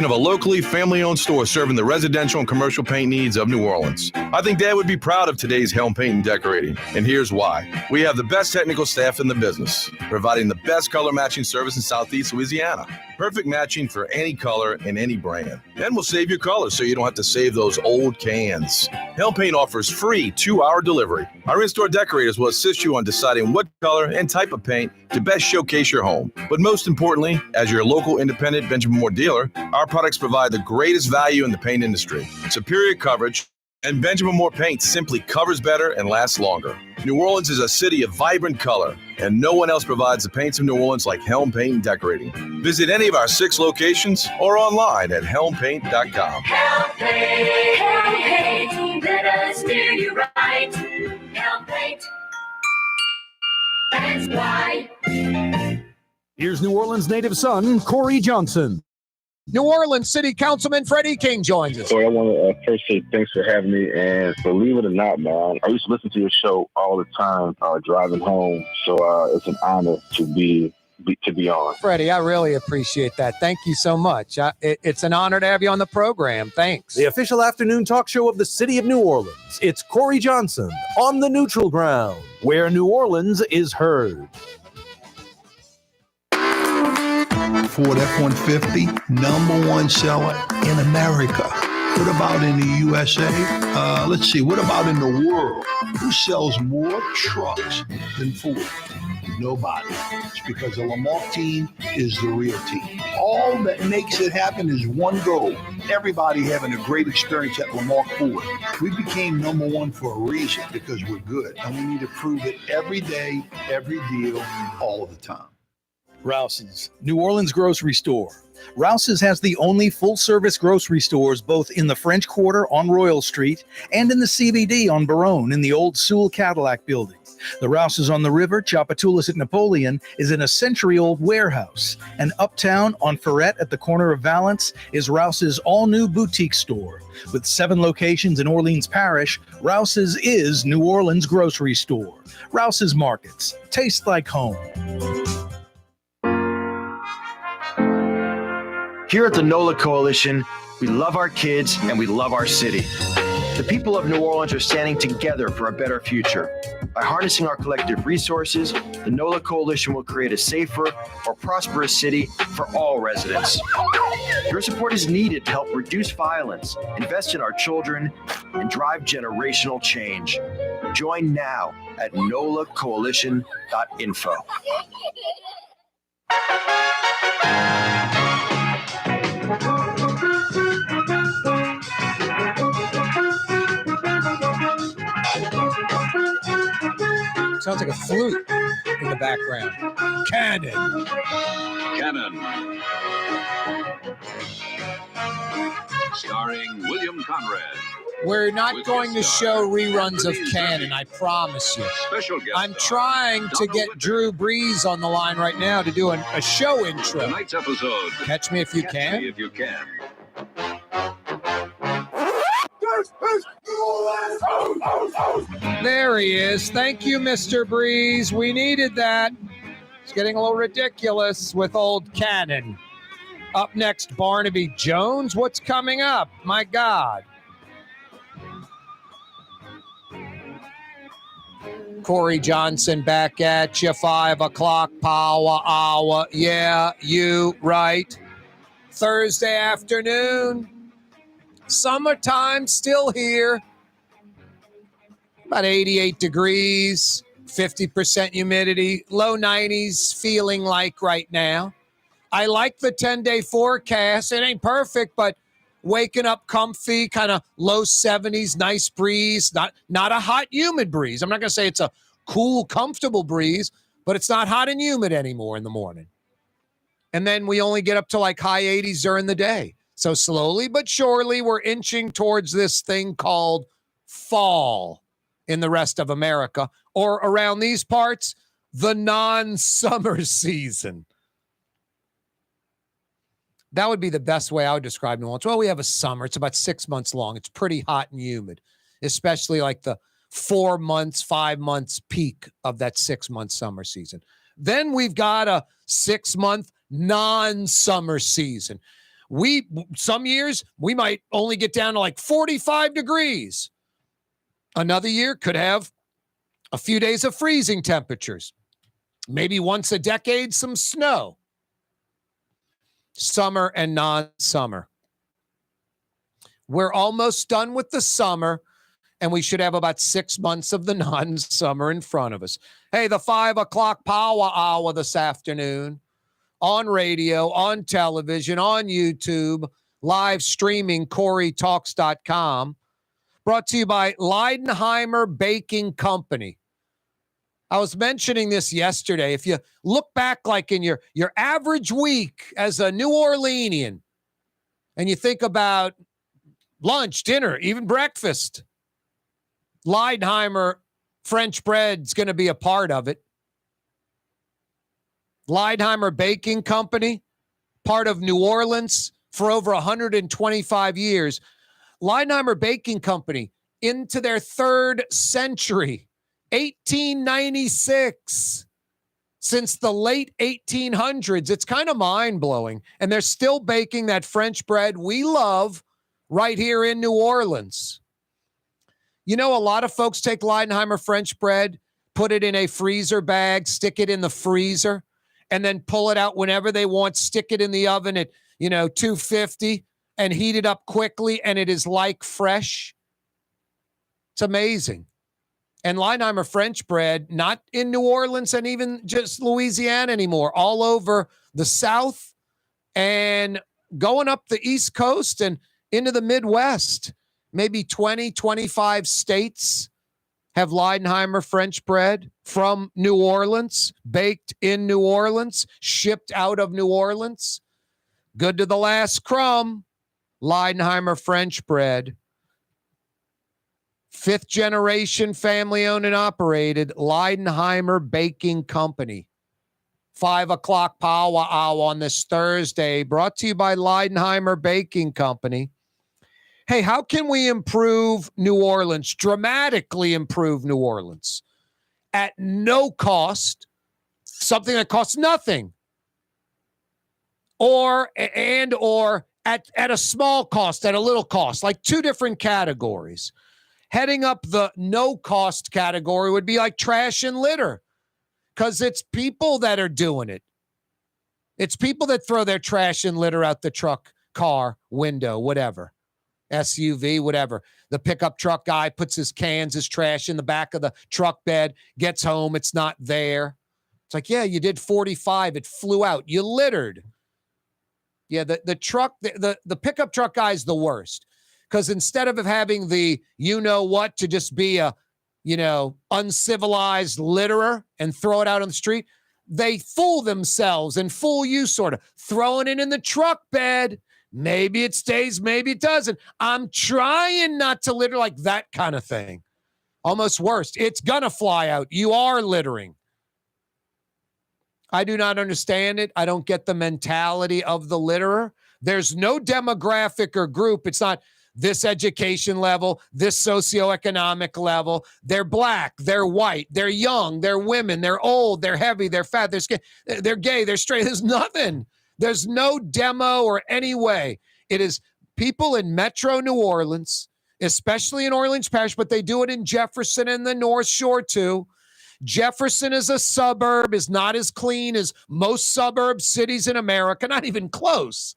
of a locally family-owned store serving the residential and commercial paint needs of New Orleans. I think Dad would be proud of today's Helm Paint and Decorating, and here's why. We have the best technical staff in the business, providing the best color matching service in Southeast Louisiana. Perfect matching for any color and any brand. And we'll save your colors so you don't have to save those old cans. Helm Paint offers free 2-hour delivery. Our in-store decorators will assist you on deciding what color and type of paint to best showcase your home. But most importantly, as your local independent Benjamin Moore dealer, our products provide the greatest value in the paint industry. Superior coverage, and Benjamin Moore paint simply covers better and lasts longer. New Orleans is a city of vibrant color, and no one else provides the paints of New Orleans like Helm Paint and Decorating. Visit any of our 6 locations or online at helmpaint.com. Helm Paint, let us steer you right. Helm Paint, that's why. Here's New Orleans native son, Corey Johnson. New Orleans City Councilman Freddie King joins us. So I want to first say thanks for having me. And believe it or not, man, I used to listen to your show all the time driving home. So it's an honor to be on. Freddie, I really appreciate that. Thank you so much. It's an honor to have you on the program. Thanks. The official afternoon talk show of the city of New Orleans. It's Corey Johnson on the neutral ground, where New Orleans is heard. Ford F-150, #1 seller in America. What about in the USA? Let's see, what about in the world? Who sells more trucks than Ford? Nobody. It's because the Lamar team is the real team. All that makes it happen is one goal. Everybody having a great experience at Lamar Ford. We became #1 for a reason, because we're good. And we need to prove it every day, every deal, all of the time. Rouse's, New Orleans grocery store. Rouse's has the only full-service grocery stores both in the French Quarter on Royal Street and in the CBD on Baronne in the old Sewell Cadillac building. The Rouse's on the river, Tchoupitoulas at Napoleon, is in a century-old warehouse. And uptown on Ferret at the corner of Valence is Rouse's all-new boutique store. With 7 locations in Orleans Parish, Rouse's is New Orleans grocery store. Rouse's Markets. Taste like home. Here at the NOLA Coalition, we love our kids and we love our city. The people of New Orleans are standing together for a better future. By harnessing our collective resources, the NOLA Coalition will create a safer, more prosperous city for all residents. Your support is needed to help reduce violence, invest in our children, and drive generational change. Join now at nolacoalition.info. Sounds like a flute in the background. Cannon. Cannon. Starring William Conrad. We're not going to show reruns of Cannon, I promise you. Special guest I'm trying to get Drew Brees on the line right now to do a show intro. Tonight's episode. Catch me if you can. Me if you can. There he is. Thank you, Mr. Breeze. We needed that. It's getting a little ridiculous with old Cannon. Up next, Barnaby Jones. What's coming up? My God. Corey Johnson back at you. 5 o'clock power hour. Yeah, you right. Thursday afternoon. Summertime still here. About 88 degrees, 50% humidity, low 90s feeling like right now. I like the 10-day forecast. It ain't perfect, but waking up comfy, kind of low 70s, nice breeze, not a hot, humid breeze. I'm not going to say it's a cool, comfortable breeze, but it's not hot and humid anymore in the morning. And then we only get up to like high 80s during the day. So slowly but surely, we're inching towards this thing called fall in the rest of America, or around these parts, the non-summer season. That would be the best way I would describe New Orleans. Well, we have a summer. It's about 6 months long. It's pretty hot and humid, especially like the 4 months, 5 months peak of that 6 month summer season. Then we've got a 6 month non-summer season. Some years we might only get down to like 45 degrees. Another year could have a few days of freezing temperatures. Maybe once a decade, some snow. Summer and non-summer. We're almost done with the summer, and we should have about 6 months of the non-summer in front of us. Hey, the 5 o'clock power hour this afternoon on radio, on television, on YouTube, live streaming, CoreyTalks.com. Brought to you by Leidenheimer Baking Company. I was mentioning this yesterday. If you look back like in your average week as a New Orleanian, and you think about lunch, dinner, even breakfast, Leidenheimer French bread's going to be a part of it. Leidenheimer Baking Company, part of New Orleans for over 125 years. Leidenheimer Baking Company into their third century, 1896. Since the late 1800s, it's kind of mind-blowing. And they're still baking that French bread we love right here in New Orleans. You know, a lot of folks take Leidenheimer French bread, put it in a freezer bag, stick it in the freezer, and then pull it out whenever they want, stick it in the oven at, 250 and heat it up quickly, and it is like fresh. It's amazing. And Leidenheimer French bread, not in New Orleans and even just Louisiana anymore, all over the South and going up the East Coast and into the Midwest. Maybe 20, 25 states have Leidenheimer French bread from New Orleans, baked in New Orleans, shipped out of New Orleans. Good to the last crumb. Leidenheimer French bread. 5th generation, family owned and operated, Leidenheimer Baking Company. 5 o'clock power hour on this Thursday, brought to you by Leidenheimer Baking Company. Hey, how can we improve New Orleans, dramatically improve New Orleans at no cost, something that costs nothing, or at a small cost, at a little cost, like two different categories. Heading up the no-cost category would be like trash and litter, because it's people that are doing it. It's people that throw their trash and litter out the truck, car, window, whatever, SUV, whatever. The pickup truck guy puts his cans, his trash in the back of the truck bed, gets home, it's not there. It's like, yeah, you did 45. It flew out. You littered. Yeah, the pickup truck guy is the worst, because instead of having the you-know-what to just be a, uncivilized litterer and throw it out on the street, they fool themselves and fool you, sort of, throwing it in the truck bed. Maybe it stays, maybe it doesn't. I'm trying not to litter, like that kind of thing. Almost worse. It's going to fly out. You are littering. I do not understand it. I don't get the mentality of the litterer. There's no demographic or group. It's not this education level, this socioeconomic level. They're black, they're white, they're young, they're women, they're old, they're heavy, they're fat, they're gay, they're straight. There's nothing. There's no demo or any way. It is people in Metro New Orleans, especially in Orleans Parish, but they do it in Jefferson and the North Shore too. Jefferson is a suburb, is not as clean as most suburb cities in America, not even close.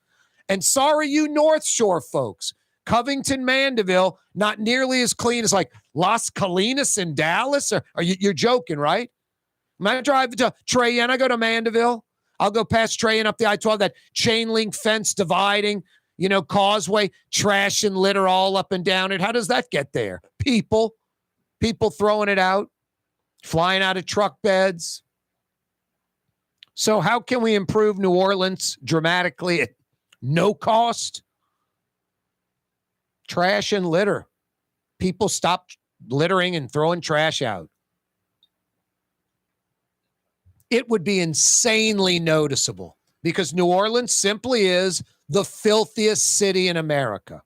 And sorry, you North Shore folks. Covington, Mandeville, not nearly as clean as like Las Colinas in Dallas. Or you're joking, right? When I drive to Trayan, I go to Mandeville. I'll go past Trayan up the I-12, that chain link fence dividing, causeway, trash and litter all up and down it. How does that get there? People throwing it out, flying out of truck beds. So how can we improve New Orleans dramatically at no cost? Trash and litter. People stop littering and throwing trash out. It would be insanely noticeable, because New Orleans simply is the filthiest city in America.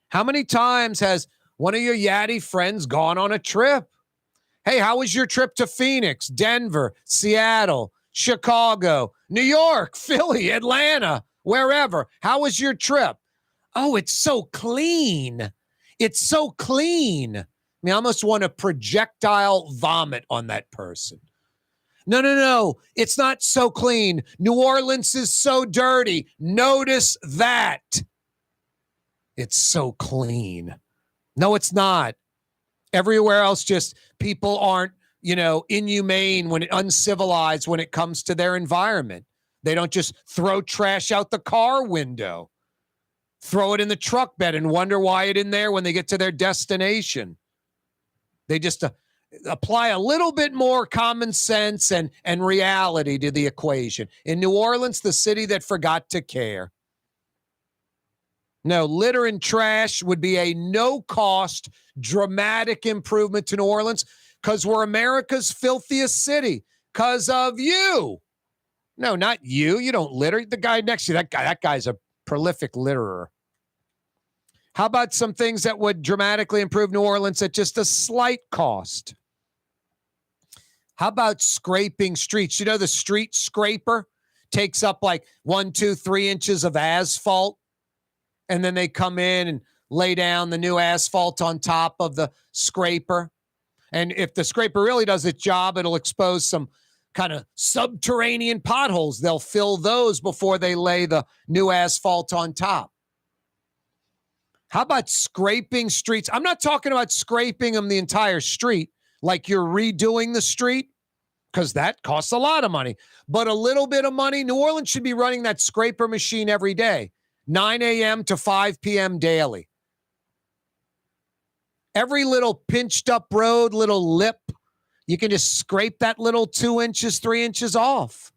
How many times has one of your yaddy friends gone on a trip? Hey, how was your trip to Phoenix, Denver, Seattle, Chicago, New York, Philly, Atlanta, wherever? How was your trip? Oh, it's so clean. It's so clean. I mean, I almost want to projectile vomit on that person. No. It's not so clean. New Orleans is so dirty. Notice that. It's so clean. No, it's not. Everywhere else, just people aren't, inhumane, uncivilized when it comes to their environment. They don't just throw trash out the car window. Throw it in the truck bed and wonder why it's in there when they get to their destination. They just apply a little bit more common sense and reality to the equation. In New Orleans, the city that forgot to care. No, litter and trash would be a no-cost, dramatic improvement to New Orleans, because we're America's filthiest city because of you. No, not you. You don't litter. The guy next to you, that guy's a prolific litterer. How about some things that would dramatically improve New Orleans at just a slight cost? How about scraping streets? The street scraper takes up like 1, 2, 3 inches of asphalt, and then they come in and lay down the new asphalt on top of the scraper. And if the scraper really does its job, it'll expose some kind of subterranean potholes. They'll fill those before they lay the new asphalt on top. How about scraping streets? I'm not talking about scraping them the entire street like you're redoing the street, because that costs a lot of money. But a little bit of money. New Orleans should be running that scraper machine every day, 9 a.m. to 5 p.m. daily. Every little pinched up road, little lip, you can just scrape that little 2 inches, 3 inches off.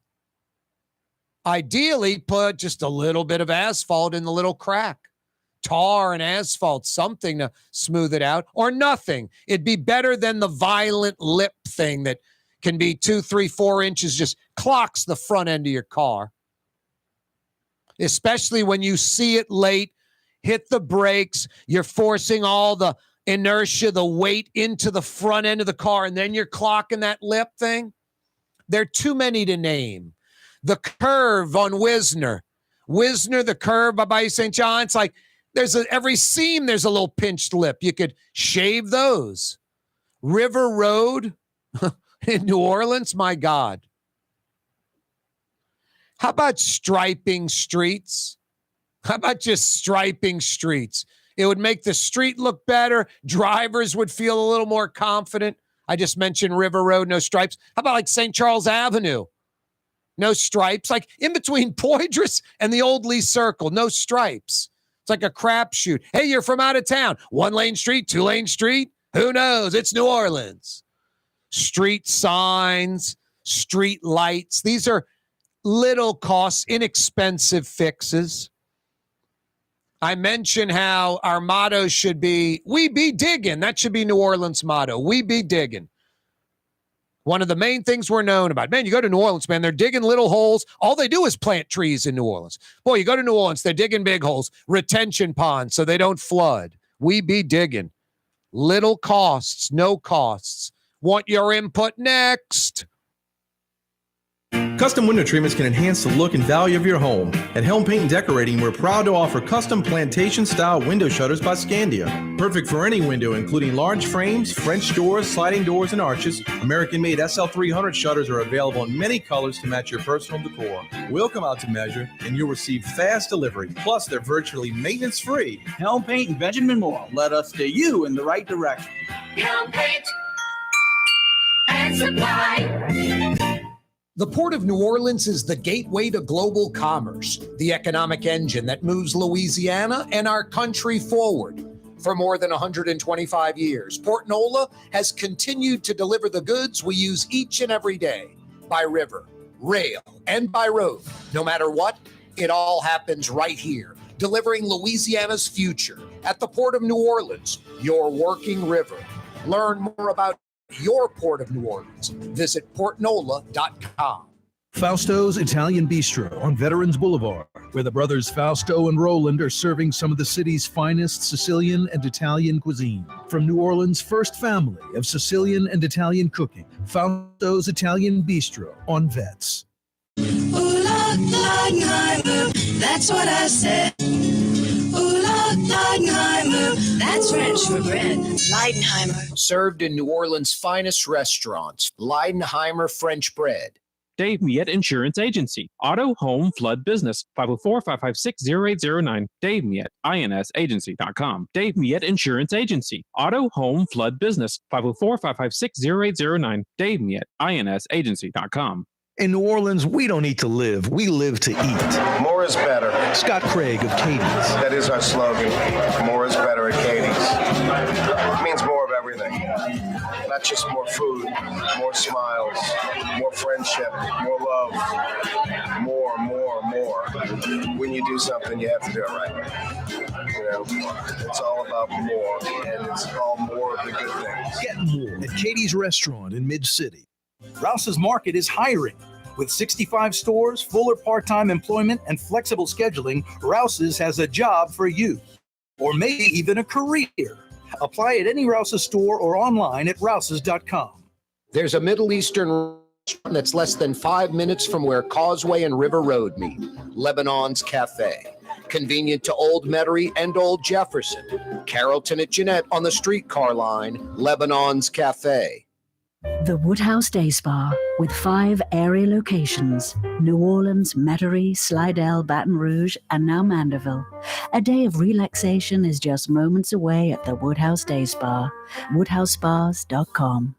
Ideally, put just a little bit of asphalt in the little crack. Tar and asphalt, something to smooth it out, or nothing. It'd be better than the violent lip thing that can be 2, 3, 4 inches, just clocks the front end of your car. Especially when you see it late, hit the brakes, you're forcing all the inertia, the weight into the front end of the car, and then you're clocking that lip thing. There are too many to name. The curve on Wisner, the curve by Bayou St. John, it's like Every seam, there's a little pinched lip. You could shave those. River Road in New Orleans, my God. How about striping streets? How about just striping streets? It would make the street look better. Drivers would feel a little more confident. I just mentioned River Road, no stripes. How about like St. Charles Avenue? No stripes. Like in between Poydras and the Old Lee Circle, no stripes. It's like a crapshoot. Hey, you're from out of town. 1-lane street, 2-lane street. Who knows? It's New Orleans. Street signs, street lights. These are little costs, inexpensive fixes. I mentioned how our motto should be, we be digging. That should be New Orleans' motto. We be digging. One of the main things we're known about. Man, you go to New Orleans, man, they're digging little holes. All they do is plant trees in New Orleans. Boy, you go to New Orleans, they're digging big holes, retention ponds so they don't flood. We be digging. Little costs, no costs. Want your input next? Custom window treatments can enhance the look and value of your home. At Helm Paint and Decorating, we're proud to offer custom plantation-style window shutters by Scandia. Perfect for any window, including large frames, French doors, sliding doors, and arches. American-made SL300 shutters are available in many colors to match your personal decor. We'll come out to measure, and you'll receive fast delivery. Plus, they're virtually maintenance-free. Helm Paint and Benjamin Moore led us to you in the right direction. Helm Paint and Supply. The Port of New Orleans is the gateway to global commerce, the economic engine that moves Louisiana and our country forward. For more than 125 years, Port NOLA has continued to deliver the goods we use each and every day, by river, rail, and by road. No matter what, it all happens right here, delivering Louisiana's future at the Port of New Orleans, your working river. Learn more about your Port of New Orleans. Visit portnola.com. Fausto's Italian Bistro on Veterans Boulevard, where the brothers Fausto and Roland are serving some of the city's finest Sicilian and Italian cuisine. From New Orleans' first family of Sicilian and Italian cooking, Fausto's Italian Bistro on Vets. That's what I said. Leidenheimer, that's French for bread. Leidenheimer. Served in New Orleans' finest restaurants, Leidenheimer French bread. Dave Miette Insurance Agency. Auto, home, flood, business. 504-556-0809. Dave Miette, insagency.com. Dave Miette Insurance Agency. Auto, home, flood, business. 504-556-0809. Dave Miette, insagency.com. In New Orleans, we don't eat to live. We live to eat. More is better. Scott Craig of Katie's. That is our slogan. More is better at Katie's. It means more of everything. Not just more food, more smiles, more friendship, more love, more. When you do something, you have to do it right. You know, it's all about more, and it's all more of the good things. Get more at Katie's Restaurant in Mid-City. Rouse's Market is hiring. With 65 stores, full or part-time employment, and flexible scheduling, Rouse's has a job for you, or maybe even a career. Apply at any Rouse's store or online at rouses.com. There's a Middle Eastern restaurant that's less than 5 minutes from where Causeway and River Road meet, Lebanon's Cafe. Convenient to Old Metairie and Old Jefferson. Carrollton at Jeanette on the streetcar line, Lebanon's Cafe. The Woodhouse Day Spa, with 5 area locations, New Orleans, Metairie, Slidell, Baton Rouge, and now Mandeville. A day of relaxation is just moments away at the Woodhouse Day Spa, woodhousespas.com.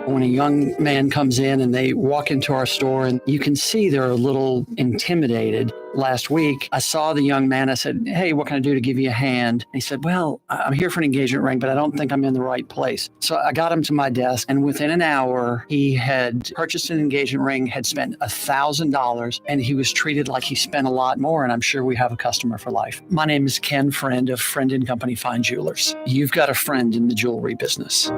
When a young man comes in and they walk into our store and you can see they're a little intimidated. Last week, I saw the young man. I said, "Hey, what can I do to give you a hand?" And he said, "Well, I'm here for an engagement ring, but I don't think I'm in the right place." So I got him to my desk, and within an hour, he had purchased an engagement ring, had spent $1,000, and he was treated like he spent a lot more, and I'm sure we have a customer for life. My name is Ken Friend of Friend & Company Fine Jewelers. You've got a friend in the jewelry business.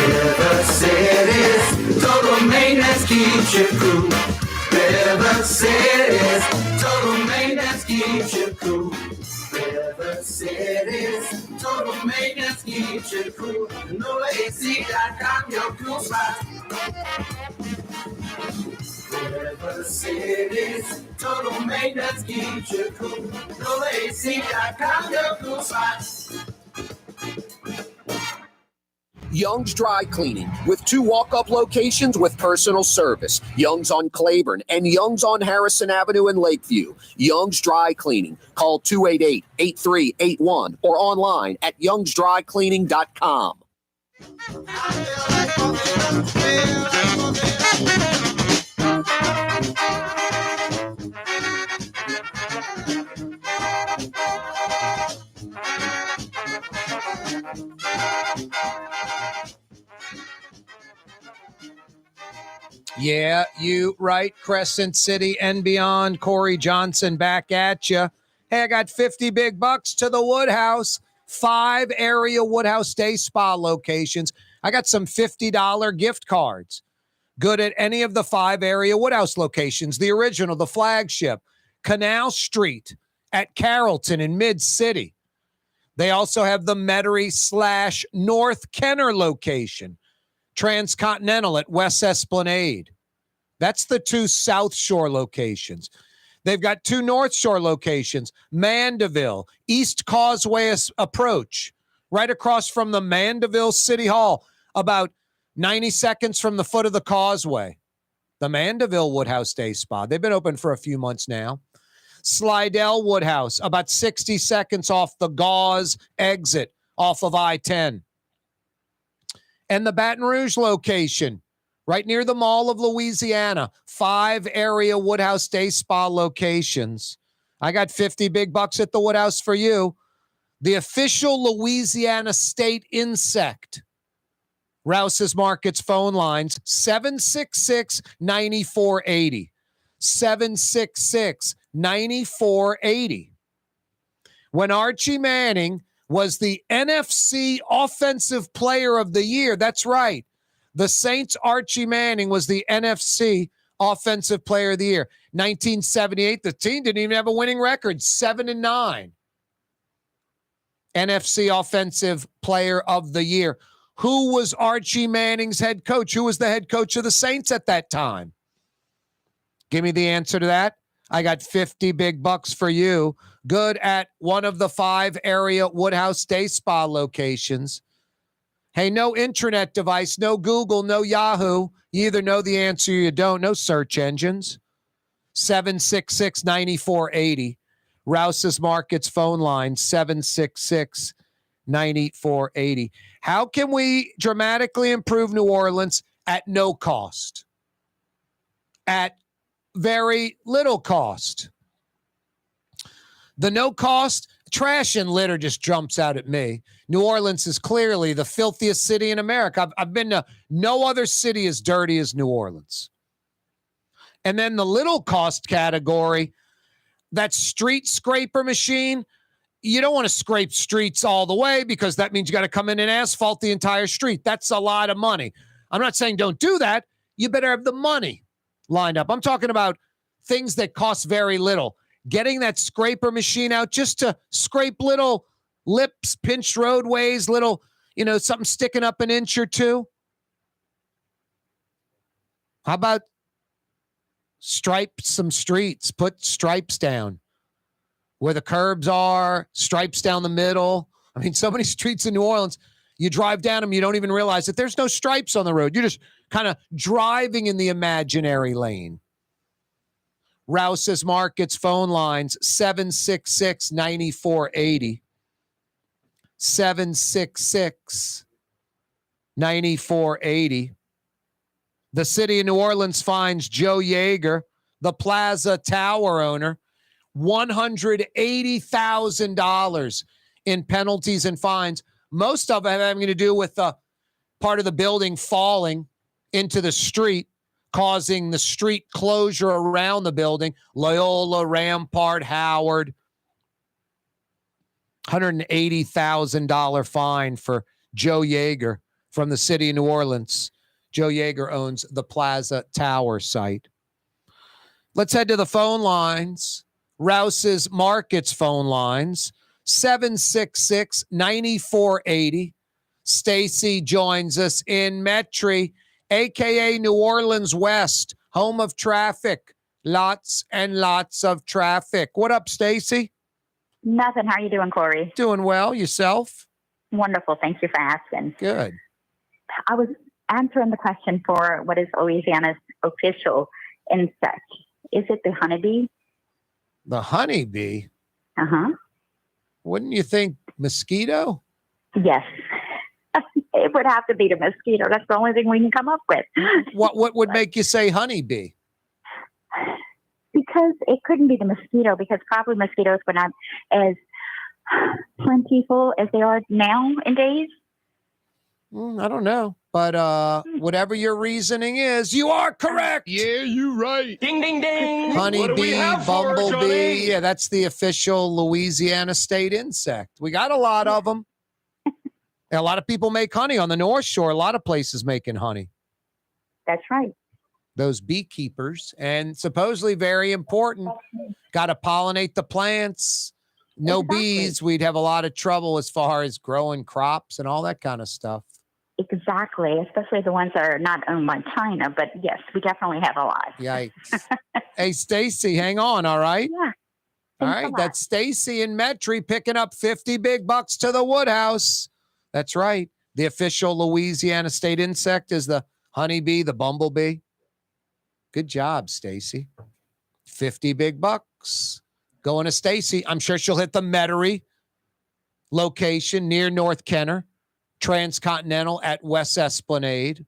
River City's total maintenance keeps you cool. River City's total maintenance keeps you cool. River City's total maintenance keeps you cool. NOLAAC.com, your cool spot. For the city's total maintenance keeps you cool. NOLAAC.com, your cool spot. Young's Dry Cleaning, with 2 walk-up locations with personal service. Young's on Claiborne and Young's on Harrison Avenue in Lakeview. Young's Dry Cleaning. Call 288-8381 or online at youngsdrycleaning.com. Yeah, you right. Crescent City and beyond. Corey Johnson back at you. Hey, I got 50 big bucks to the Woodhouse. 5 area Woodhouse Day Spa locations. I got some $50 gift cards. Good at any of the 5 area Woodhouse locations. The original, the flagship, Canal Street at Carrollton in Mid-City. They also have the Metairie/North Kenner location. Transcontinental at West Esplanade. That's the 2 South Shore locations. They've got 2 North Shore locations, Mandeville, East Causeway Approach, right across from the Mandeville City Hall, about 90 seconds from the foot of the causeway. The Mandeville Woodhouse Day Spa. They've been open for a few months now. Slidell Woodhouse, about 60 seconds off the Gauze exit off of I-10. And the Baton Rouge location, right near the Mall of Louisiana, 5 area Woodhouse Day Spa locations. I got 50 big bucks at the Woodhouse for you. The official Louisiana state insect. Rouse's Markets phone lines, 766-9480. 766-9480. When Archie Manning was the NFC Offensive Player of the Year. That's right. The Saints' Archie Manning was the NFC Offensive Player of the Year. 1978, the team didn't even have a winning record, 7-9. NFC Offensive Player of the Year. Who was Archie Manning's head coach? Who was the head coach of the Saints at that time? Give me the answer to that. I got 50 big bucks for you. Good at one of the 5 area Woodhouse Day Spa locations. Hey, no internet device, no Google, no Yahoo. You either know the answer or you don't. No search engines. 766-9480. Rouse's Markets phone line, 766-9480. How can we dramatically improve New Orleans at no cost? At very little cost. The no cost, trash and litter just jumps out at me. New Orleans is clearly the filthiest city in America. I've been to no other city as dirty as New Orleans. And then the little cost category, that street scraper machine, you don't want to scrape streets all the way because that means you got to come in and asphalt the entire street. That's a lot of money. I'm not saying don't do that. You better have the money lined up. I'm talking about things that cost very little. Getting that scraper machine out just to scrape little lips, pinched roadways, little, something sticking up an inch or two. How about stripe some streets, put stripes down where the curbs are, stripes down the middle. I mean, so many streets in New Orleans, you drive down them, you don't even realize that there's no stripes on the road. You're just kind of driving in the imaginary lane. Rouse's Markets phone lines, 766-9480. 766-9480. The city of New Orleans fines Joe Jaeger, the Plaza Tower owner, $180,000 in penalties and fines. Most of it having to do with the part of the building falling into the street, causing the street closure around the building. Loyola, Rampart, Howard. $180,000 fine for Joe Jaeger from the city of New Orleans. Joe Jaeger owns the Plaza Tower site. Let's head to the phone lines. Rouse's Markets phone lines, 766-9480. Stacy joins us in Metairie, a.k.a. New Orleans West, home of traffic. Lots and lots of traffic. What up, Stacy? Nothing. How are you doing, Corey? Doing well. Yourself? Wonderful. Thank you for asking. Good. I was answering the question for what is Louisiana's official insect. Is it the honeybee? The honeybee? Uh-huh. Wouldn't you think mosquito? Yes. It would have to be the mosquito. That's the only thing we can come up with. What would make you say honeybee? Because it couldn't be the mosquito, because probably mosquitoes were not as plentiful as they are nowadays. I don't know. But whatever your reasoning is, you are correct. Yeah, you're right. Ding, ding, ding. Honeybee, bumblebee. Yeah, that's the official Louisiana state insect. We got a lot of them. And a lot of people make honey on the North Shore. A lot of places making honey. That's right. Those beekeepers. And supposedly very important. Got to pollinate the plants. No bees, we'd have a lot of trouble as far as growing crops and all that kind of stuff. Exactly, especially the ones that are not owned by China. But yes, we definitely have a lot. Yikes. Hey, Stacy, hang on, all right? Yeah. All right, that's Stacy in Metry picking up 50 big bucks to the Woodhouse. That's right. The official Louisiana state insect is the honeybee, the bumblebee. Good job, Stacy. 50 big bucks. Going to Stacy. I'm sure she'll hit the Metairie location near North Kenner. Transcontinental at West Esplanade.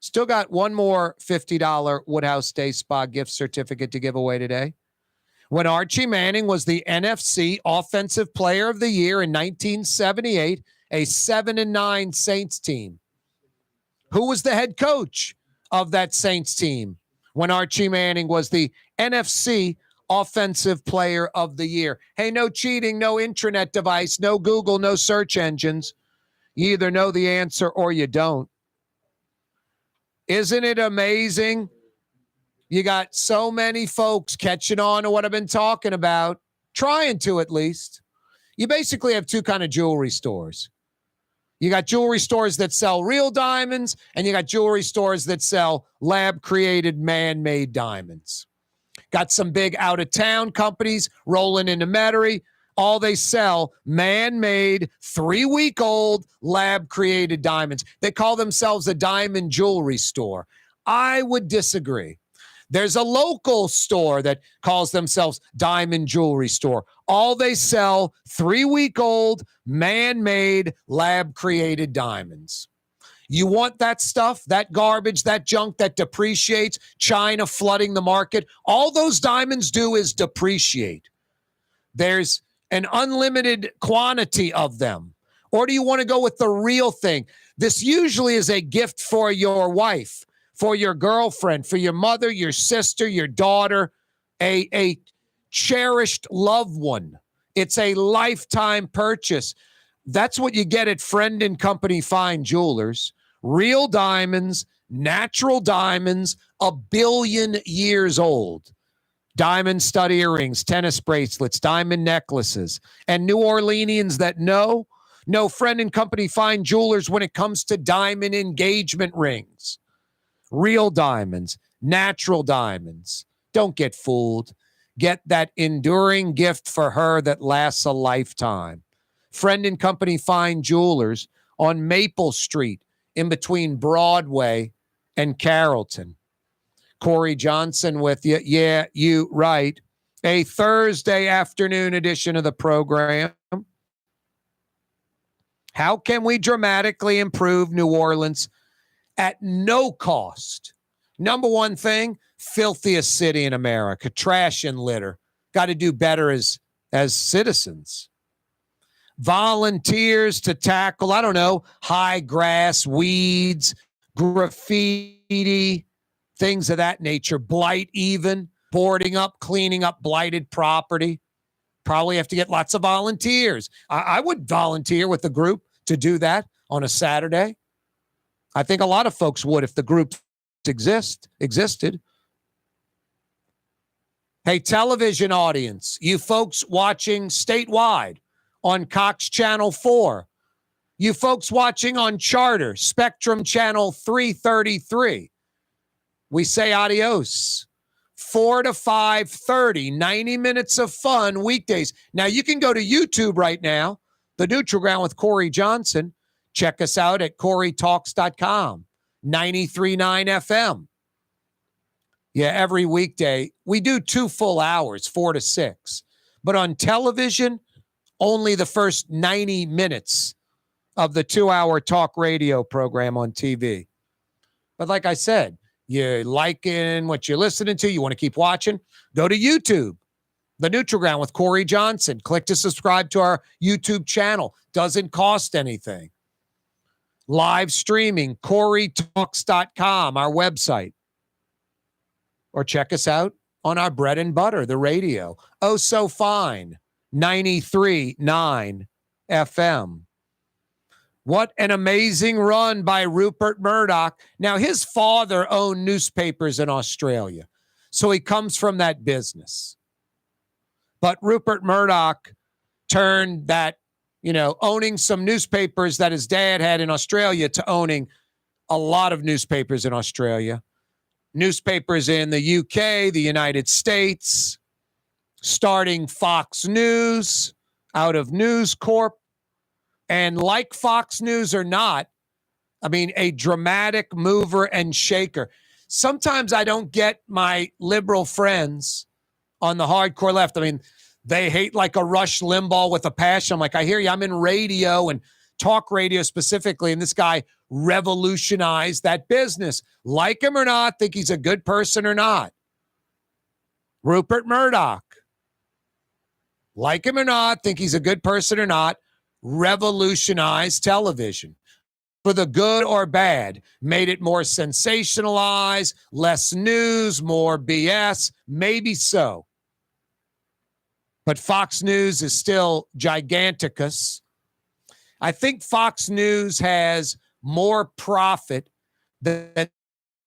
Still got one more $50 Woodhouse Day Spa gift certificate to give away today. When Archie Manning was the NFC Offensive Player of the Year in 1978, a 7-9 Saints team. Who was the head coach of that Saints team when Archie Manning was the NFC Offensive Player of the Year? Hey, no cheating, no intranet device, no Google, no search engines. You either know the answer or you don't. Isn't it amazing? You got so many folks catching on to what I've been talking about, trying to at least. You basically have two kind of jewelry stores. You got jewelry stores that sell real diamonds, and you got jewelry stores that sell lab-created, man-made diamonds. Got some big out-of-town companies rolling into Metairie. All they sell, man-made, 3-week-old, lab-created diamonds. They call themselves a diamond jewelry store. I would disagree. There's a local store that calls themselves Diamond Jewelry Store. All they sell, 3-week-old, man-made, lab-created diamonds. You want that stuff, that garbage, that junk that depreciates, China flooding the market? All those diamonds do is depreciate. There's an unlimited quantity of them. Or do you want to go with the real thing? This usually is a gift for your wife, for your girlfriend, for your mother, your sister, your daughter, a cherished loved one. It's a lifetime purchase. That's what you get at Friend and Company Fine Jewelers. Real diamonds, natural diamonds, 1 billion years old. Diamond stud earrings, tennis bracelets, diamond necklaces. And New Orleanians that know Friend and Company Fine Jewelers when it comes to diamond engagement rings. Real diamonds, natural diamonds. Don't get fooled. Get that enduring gift for her that lasts a lifetime. Friend and Company Fine Jewelers on Maple Street in between Broadway and Carrollton. Corey Johnson with you. Yeah, you right. A Thursday afternoon edition of the program. How can we dramatically improve New Orleans at no cost? Number one thing, filthiest city in America, trash and litter. Got to do better as citizens. Volunteers to tackle, I don't know, high grass, weeds, graffiti, things of that nature, blight even, boarding up, cleaning up blighted property. Probably have to get lots of volunteers. I would volunteer with the group to do that on a Saturday. I think a lot of folks would if the group existed. Hey, television audience, you folks watching statewide on Cox Channel 4, you folks watching on Charter, Spectrum Channel 333, we say adios. 4 to 5:30, 90 minutes of fun weekdays. Now, you can go to YouTube right now, The Neutral Ground with Corey Johnson. Check us out at CoreyTalks.com, 93.9 FM. Yeah, every weekday. We do 2 full hours, 4 to 6. But on television, only the first 90 minutes of the 2-hour talk radio program on TV. But like I said, you're liking what you're listening to, you want to keep watching, go to YouTube, The Neutral Ground with Corey Johnson. Click to subscribe to our YouTube channel. Doesn't cost anything. Live streaming, CoreyTalks.com, our website. Or check us out on our bread and butter, the radio. Oh, so fine, 93.9 FM. What an amazing run by Rupert Murdoch. Now, his father owned newspapers in Australia, so he comes from that business. But Rupert Murdoch turned that, owning some newspapers that his dad had in Australia to owning a lot of newspapers in Australia. Newspapers in the UK, the United States, starting Fox News out of News Corp. And like Fox News or not, a dramatic mover and shaker. Sometimes I don't get my liberal friends on the hardcore left. They hate like a Rush Limbaugh with a passion. I'm like, I hear you. I'm in radio and talk radio specifically, and this guy revolutionized that business. Like him or not, think he's a good person or not. Rupert Murdoch. Like him or not, think he's a good person or not, revolutionized television for the good or bad, made it more sensationalized, less news, more BS, maybe so. But Fox News is still giganticus. I think Fox News has more profit than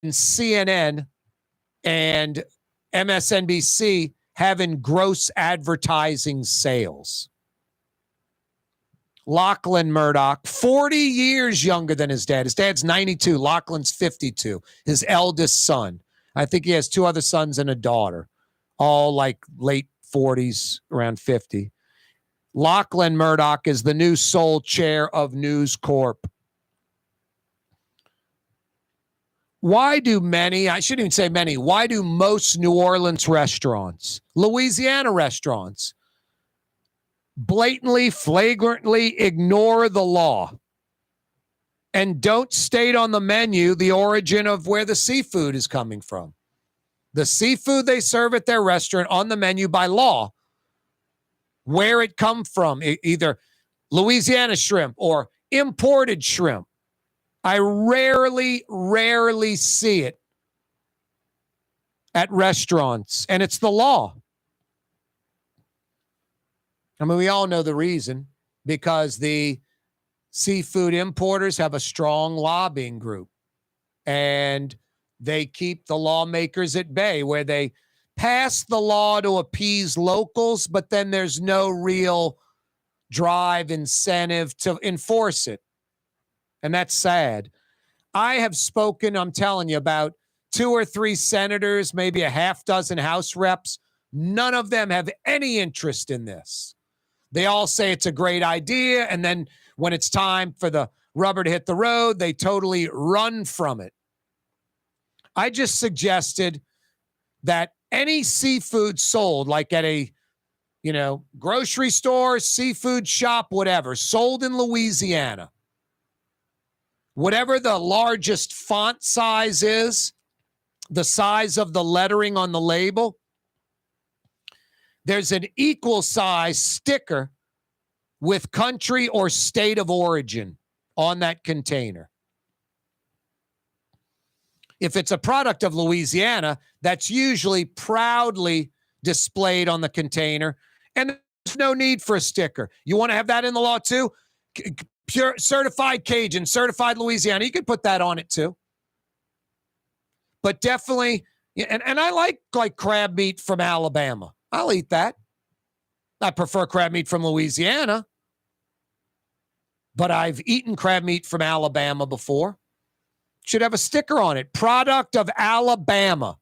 CNN and MSNBC have in gross advertising sales. Lachlan Murdoch, 40 years younger than his dad. His dad's 92. Lachlan's 52. His eldest son. I think he has 2 other sons and a daughter, all like late 40s, around 50. Lachlan Murdoch is the new sole chair of News Corp. Why do I shouldn't even say many, why do most New Orleans restaurants, Louisiana restaurants, blatantly, flagrantly ignore the law and don't state on the menu the origin of where the seafood is coming from? The seafood they serve at their restaurant on the menu by law, where it come from, either Louisiana shrimp or imported shrimp. I rarely see it at restaurants, and it's the law. We all know the reason, because the seafood importers have a strong lobbying group, and they keep the lawmakers at bay, where they pass the law to appease locals, but then there's no real drive, incentive to enforce it. And that's sad. I have spoken, I'm telling you, about 2 or 3 senators, maybe a half dozen House reps. None of them have any interest in this. They all say it's a great idea, and then when it's time for the rubber to hit the road, they totally run from it. I just suggested that any seafood sold, like at a, grocery store, seafood shop, whatever, sold in Louisiana, whatever the largest font size is, the size of the lettering on the label, there's an equal size sticker with country or state of origin on that container. If it's a product of Louisiana, that's usually proudly displayed on the container, and there's no need for a sticker. You want to have that in the law too? Pure certified Cajun, certified Louisiana, you could put that on it too. But definitely, and I like crab meat from Alabama. I'll eat that. I prefer crab meat from Louisiana, but I've eaten crab meat from Alabama before. should have a sticker on it. Product of Alabama.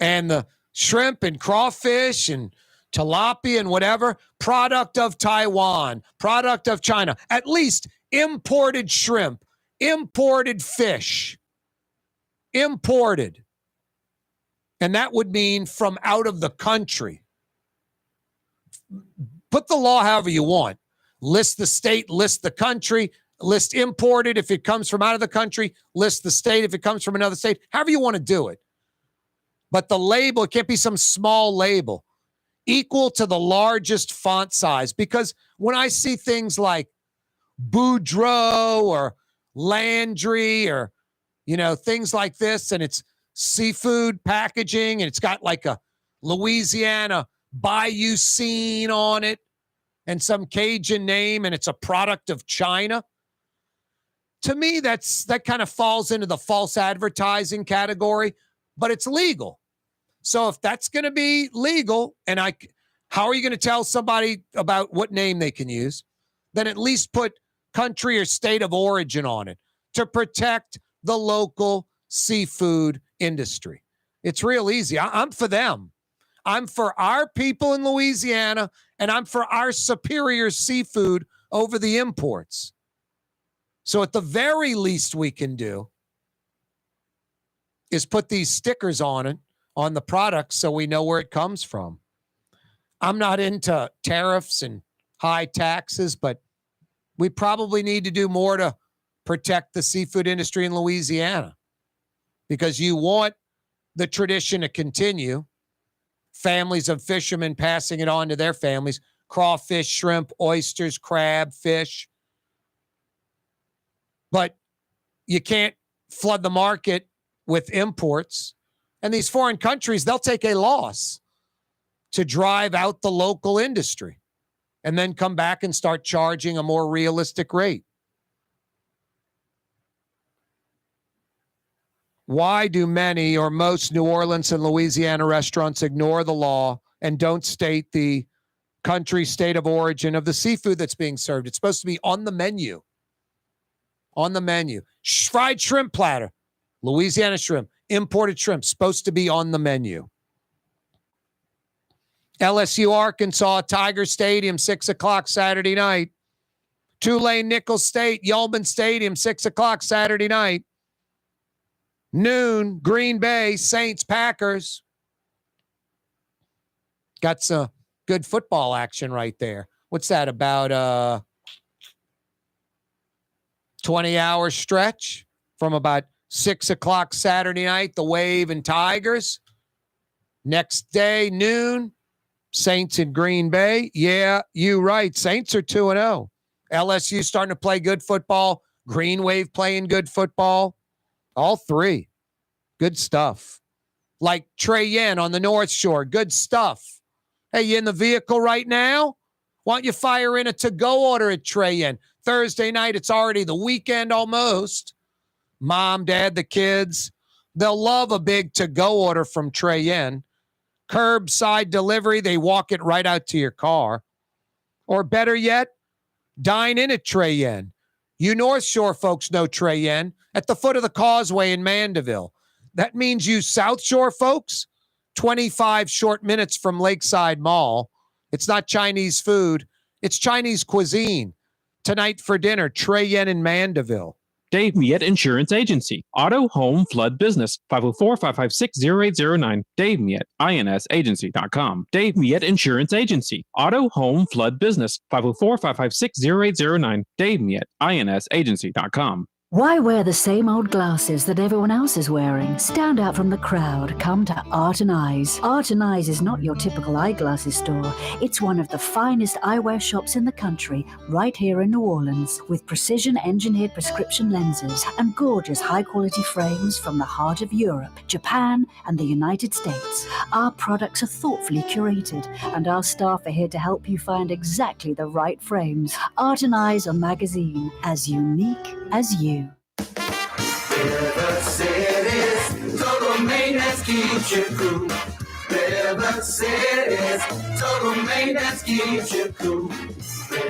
And the shrimp and crawfish and tilapia and whatever, product of Taiwan, product of China. At least imported shrimp, imported fish, imported. And that would mean from out of the country. Put the law however you want. List the state, list the country, list imported if it comes from out of the country, list the state if it comes from another state, however you want to do it. But the label, it can't be some small label, equal to the largest font size. Because when I see things like Boudreaux or Landry or, things like this, and it's seafood packaging, and it's got like a Louisiana Bayou scene on it and some Cajun name, and it's a product of China. To me, that kind of falls into the false advertising category, but it's legal. So if that's going to be legal, and how are you going to tell somebody about what name they can use? Then at least put country or state of origin on it to protect the local seafood industry. It's real easy. I'm for them. I'm for our people in Louisiana, and I'm for our superior seafood over the imports. So at the very least we can do is put these stickers on it, on the product, so we know where it comes from. I'm not into tariffs and high taxes, but we probably need to do more to protect the seafood industry in Louisiana, because you want the tradition to continue. Families of fishermen passing it on to their families. Crawfish, shrimp, oysters, crab, fish. But you can't flood the market with imports. And these foreign countries, they'll take a loss to drive out the local industry and then come back and start charging a more realistic rate. Why do many or most New Orleans and Louisiana restaurants ignore the law and don't state the country, state of origin of the seafood that's being served? It's supposed to be on the menu. On the menu. Fried shrimp platter, Louisiana shrimp, imported shrimp, supposed to be on the menu. LSU, Arkansas, Tiger Stadium, 6 o'clock Saturday night. Tulane, Nicholls State, Yeoman Stadium, 6 o'clock Saturday night. Noon, Green Bay, Saints, Packers. Got some good football action right there. What's that, about 20-hour stretch from about 6 o'clock Saturday night, the Wave and Tigers. Next day, noon, Saints in Green Bay. Yeah, you right. Saints are 2-0. LSU starting to play good football. Green Wave playing good football. All three. Good stuff. Like Trey Yen on the North Shore. Good stuff. Hey, you in the vehicle right now? Why don't you fire in a to-go order at Trey Yen? Thursday night, it's already the weekend almost. Mom, dad, the kids, they'll love a big to-go order from Trey Yen. Curbside delivery, they walk it right out to your car. Or better yet, dine in at Trey Yen. You North Shore folks know Trey Yen at the foot of the causeway in Mandeville. That means you South Shore folks, 25 short minutes from Lakeside Mall. It's not Chinese food. It's Chinese cuisine. Tonight for dinner, Trey Yen in Mandeville. Dave Miette Insurance Agency. Auto, home, flood, business. 504-556-0809. Dave Miette, insagency.com. Dave Miette Insurance Agency. Auto, home, flood, business. 504-556-0809. Dave Miette, insagency.com. Why wear the same old glasses that everyone else is wearing? Stand out from the crowd. Come to Art and Eyes. Art and Eyes is not your typical eyeglasses store. It's one of the finest eyewear shops in the country, right here in New Orleans, with precision-engineered prescription lenses and gorgeous high-quality frames from the heart of Europe, Japan, and the United States. Our products are thoughtfully curated, and our staff are here to help you find exactly the right frames. Art and Eyes, a magazine as unique as you. River City's total maintenance keeps you cool. River City's total maintenance keeps you cool.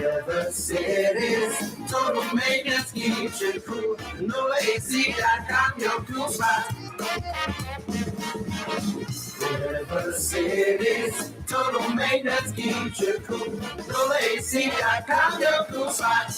River City's total maintenance keeps you cool. NOLAAC.com, your cool spot. River City's total maintenance keeps you cool. NOLAAC.com, your cool spot.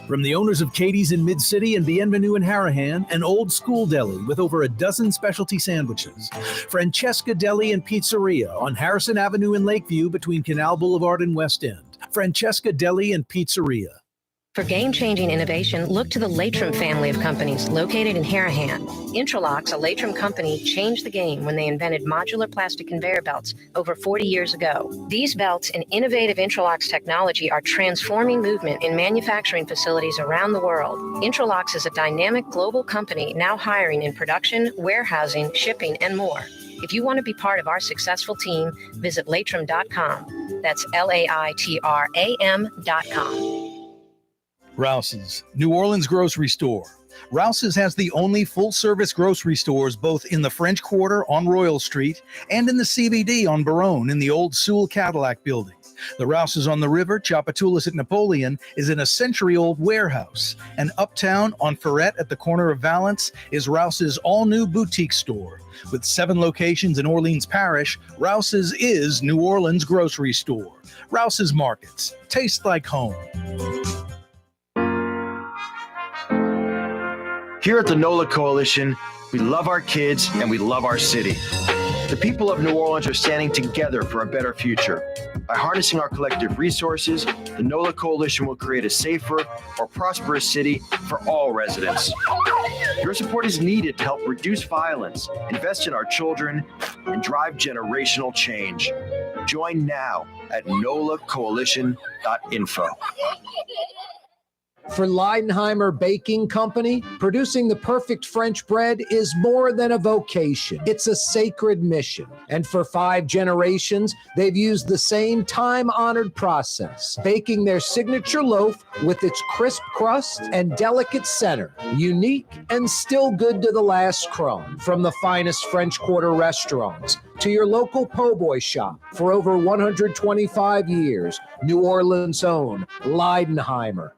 From the owners of Katie's in Mid-City and Bienvenue in Harahan, an old school deli with over a dozen specialty sandwiches. Francesca Deli and Pizzeria on Harrison Avenue in Lakeview between Canal Boulevard and West End. Francesca Deli and Pizzeria. For game-changing innovation, look to the Latrim family of companies located in Harahan. Intralocks, a Latrim company, changed the game when they invented modular plastic conveyor belts over 40 years ago. These belts and innovative Intralocks technology are transforming movement in manufacturing facilities around the world. Intralocks is a dynamic global company now hiring in production, warehousing, shipping, and more. If you want to be part of our successful team, visit Latrim.com. That's LAITRAM.com. Rouse's, New Orleans grocery store. Rouse's has the only full-service grocery stores both in the French Quarter on Royal Street and in the CBD on Baronne in the old Sewell Cadillac building. The Rouse's on the river, Tchoupitoulas at Napoleon, is in a century-old warehouse. And uptown on Ferret at the corner of Valence is Rouse's all-new boutique store. With 7 locations in Orleans Parish, Rouse's is New Orleans grocery store. Rouse's Markets. Taste like home. Here at the NOLA Coalition, we love our kids and we love our city. The people of New Orleans are standing together for a better future. By harnessing our collective resources, the NOLA Coalition will create a safer, more prosperous city for all residents. Your support is needed to help reduce violence, invest in our children, and drive generational change. Join now at nolacoalition.info. For Leidenheimer Baking Company, producing the perfect French bread is more than a vocation. It's a sacred mission. And for 5 generations, they've used the same time-honored process, baking their signature loaf with its crisp crust and delicate center, unique and still good to the last crumb. From the finest French Quarter restaurants to your local po' boy shop, for over 125 years, New Orleans' own Leidenheimer.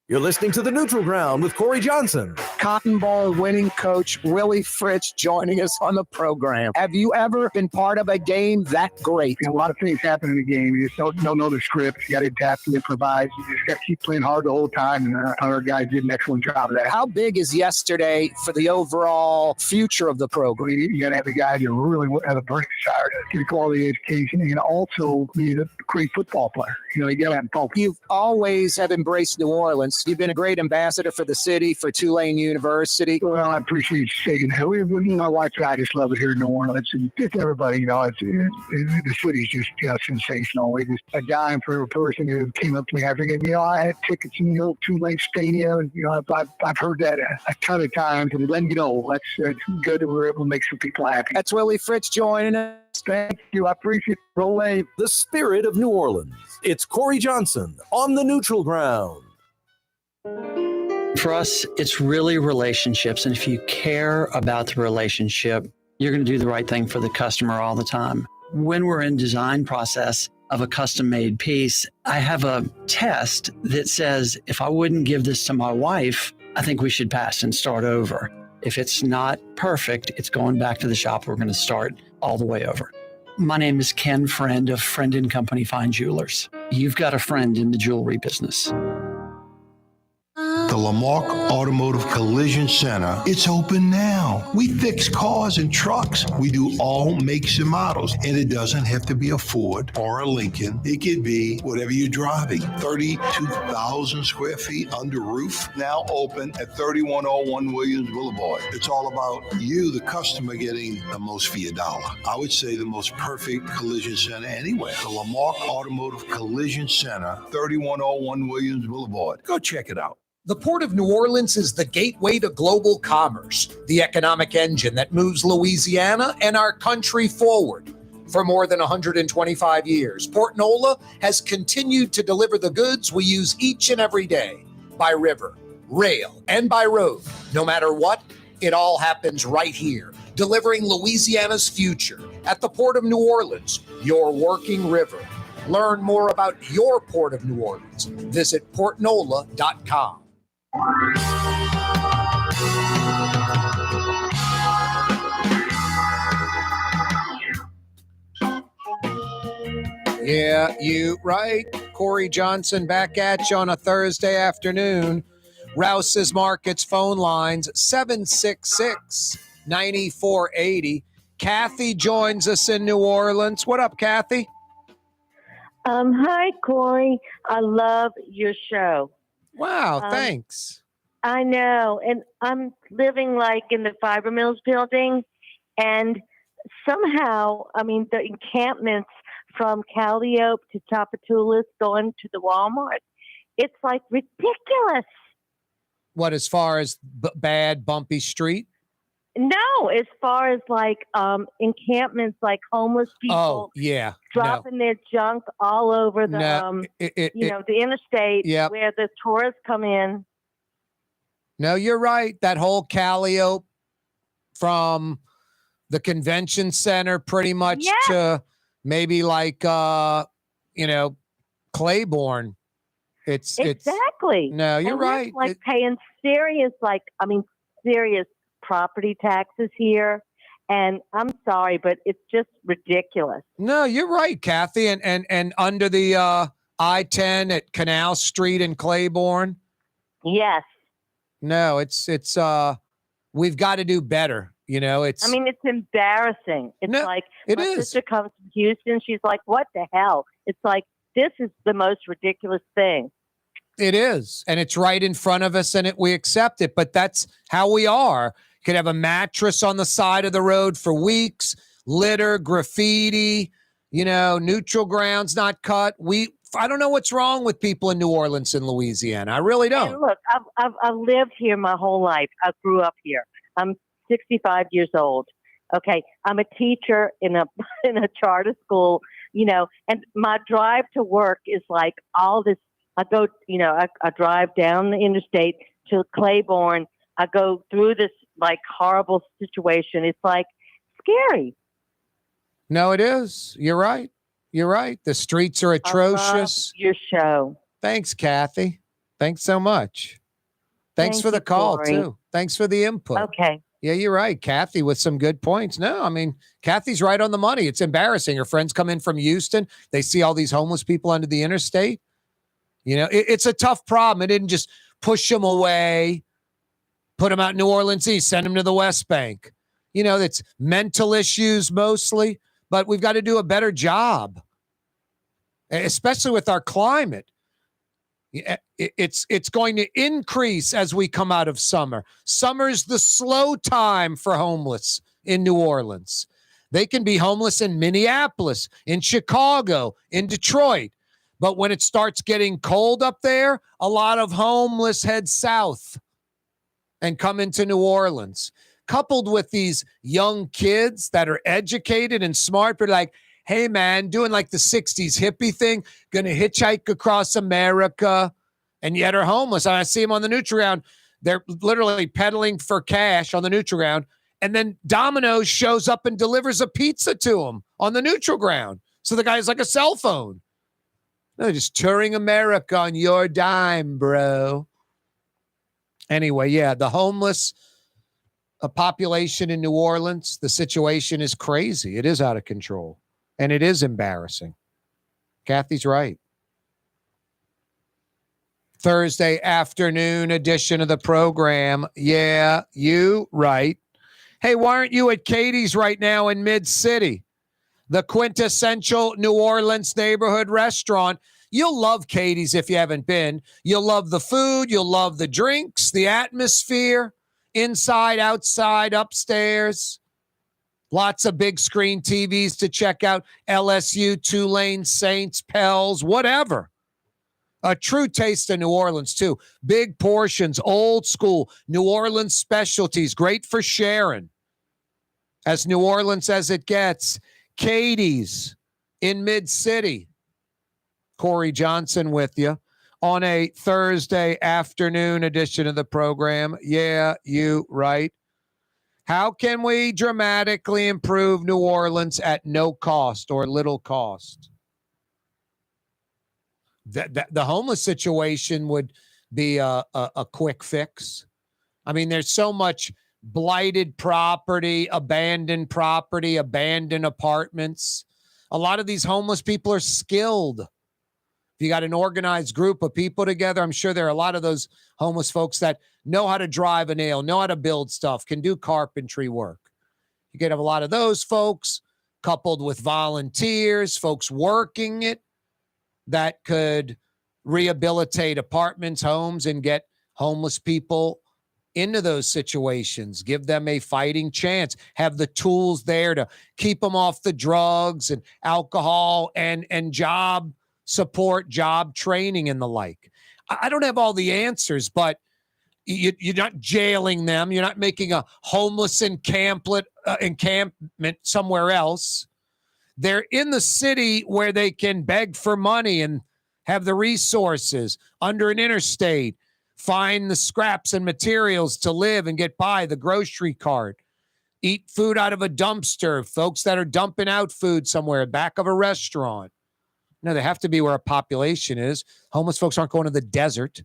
You're listening to The Neutral Ground with Corey Johnson. Cotton Bowl winning coach Willie Fritz joining us on the program. Have you ever been part of a game that great? A lot of things happen in the game. You just don't know the script. You got to adapt and improvise. You just got to keep playing hard the whole time. And our guys did an excellent job of that. How big is yesterday for the overall future of the program? You got to have a guy who really have a burning desire to get a quality education and also be a great football player. You got to have both. You've always have embraced New Orleans. You've been a great ambassador for the city, for Tulane University. Well, I appreciate you saying that. My wife and I just love it here in New Orleans. And just everybody, the city's just sensational. Just a dime for a person who came up to me after game. I had tickets in the old Tulane Stadium. And, I've heard that a ton of times. And then, that's good that we're able to make some people happy. That's Willie Fritz joining us. Thank you. I appreciate it. Roll wave. The spirit of New Orleans. It's Corey Johnson on the Neutral Ground. For us, it's really relationships. And if you care about the relationship, you're going to do the right thing for the customer all the time. When we're in design process of a custom-made piece, I have a test that says, if I wouldn't give this to my wife, I think we should pass and start over. If it's not perfect, it's going back to the shop. We're going to start all the way over. My name is Ken Friend of Friend & Company Fine Jewelers. You've got a friend in the jewelry business. The Lamarck Automotive Collision Center, it's open now. We fix cars and trucks. We do all makes and models. And it doesn't have to be a Ford or a Lincoln. It could be whatever you're driving. 32,000 square feet under roof, now open at 3101 Williams Boulevard. It's all about you, the customer, getting the most for your dollar. I would say the most perfect collision center anywhere. The Lamarck Automotive Collision Center, 3101 Williams Boulevard. Go check it out. The Port of New Orleans is the gateway to global commerce, the economic engine that moves Louisiana and our country forward. For more than 125 years, Port NOLA has continued to deliver the goods we use each and every day, by river, rail, and by road. No matter what, it all happens right here, delivering Louisiana's future at the Port of New Orleans, your working river. Learn more about your Port of New Orleans. Visit portnola.com. Yeah, you right. Corey Johnson back at you on a Thursday afternoon. Rouse's Markets phone lines 766-9480. Kathy joins us in New Orleans. What up, Kathy? Hi, Corey. I love your show. Wow, thanks. I know. And I'm living like in the Fiber Mills building. And somehow, the encampments from Calliope to Tapatulas going to the Walmart, it's like ridiculous. What, as far as bad, bumpy street? No, as far as like encampments, like homeless people dropping their junk all over the the interstate where the tourists come in. No, you're right. That whole Calliope from the convention center pretty much to maybe like Claiborne. It's exactly. No, you're right. Like paying serious property taxes here, and I'm sorry, but it's just ridiculous. No, you're right, Kathy, and under the I-10 at Canal Street in Claiborne. Yes. No, it's we've got to do better. It's embarrassing. It's my sister comes from Houston. She's like, "What the hell?" It's like, this is the most ridiculous thing. It is, and it's right in front of us, and we accept it. But that's how we are. You could have a mattress on the side of the road for weeks, litter, graffiti, neutral grounds not cut. I don't know what's wrong with people in New Orleans and Louisiana. I really don't. And look, I've lived here my whole life. I grew up here. I'm 65 years old. Okay, I'm a teacher in a charter school. And my drive to work is like all this. I go, I drive down the interstate to Claiborne. I go through this like horrible situation. It's like scary. No, it is. You're right. You're right. The streets are atrocious. I love your show. Thanks, Kathy. Thanks so much. Thanks for the call, Corey. too. Thanks for the input. Okay. Yeah, you're right. Kathy with some good points. No, Kathy's right on the money. It's embarrassing. Her friends come in from Houston. They see all these homeless people under the interstate. It's a tough problem. It didn't just push them away, put them out in New Orleans East, send them to the West Bank. It's mental issues mostly, but we've got to do a better job, especially with our climate. It's going to increase as we come out of summer. Summer's the slow time for homeless in New Orleans. They can be homeless in Minneapolis, in Chicago, in Detroit. But when it starts getting cold up there, a lot of homeless head south and come into New Orleans. Coupled with these young kids that are educated and smart, but like, hey, man, doing like the 60s hippie thing, going to hitchhike across America, and yet are homeless. And I see them on the neutral ground. They're literally peddling for cash on the neutral ground. And then Domino's shows up and delivers a pizza to them on the neutral ground. So the guy's like a cell phone. They're just touring America on your dime, bro. Anyway, yeah, the homeless population in New Orleans, the situation is crazy. It is out of control. And it is embarrassing. Kathy's right. Thursday afternoon edition of the program. Yeah, you right. Hey, why aren't you at Katie's right now in Mid-City? The quintessential New Orleans neighborhood restaurant. You'll love Katie's if you haven't been. You'll love the food. You'll love the drinks, the atmosphere, inside, outside, upstairs. Lots of big screen TVs to check out. LSU, Tulane, Saints, Pels, whatever. A true taste of New Orleans, too. Big portions, old school, New Orleans specialties, great for sharing. As New Orleans as it gets. Katie's in Mid-City. Corey Johnson with you on a Thursday afternoon edition of the program. Yeah, you right. How can we dramatically improve New Orleans at no cost or little cost? The homeless situation would be a quick fix. I mean, there's so much blighted property, abandoned apartments. A lot of these homeless people are skilled. If you got an organized group of people together, I'm sure there are a lot of those homeless folks that know how to drive a nail, know how to build stuff, can do carpentry work. You could have a lot of those folks coupled with volunteers, folks working it that could rehabilitate apartments, homes, and get homeless people into those situations, give them a fighting chance, have the tools there to keep them off the drugs and alcohol and job support, job training, and the like. I don't have all the answers, but you're not jailing them. You're not making a homeless encampment somewhere else. They're in the city where they can beg for money and have the resources under an interstate, find the scraps and materials to live and get by, the grocery cart, eat food out of a dumpster, folks that are dumping out food somewhere, back of a restaurant. No, they have to be where a population is. Homeless folks aren't going to the desert.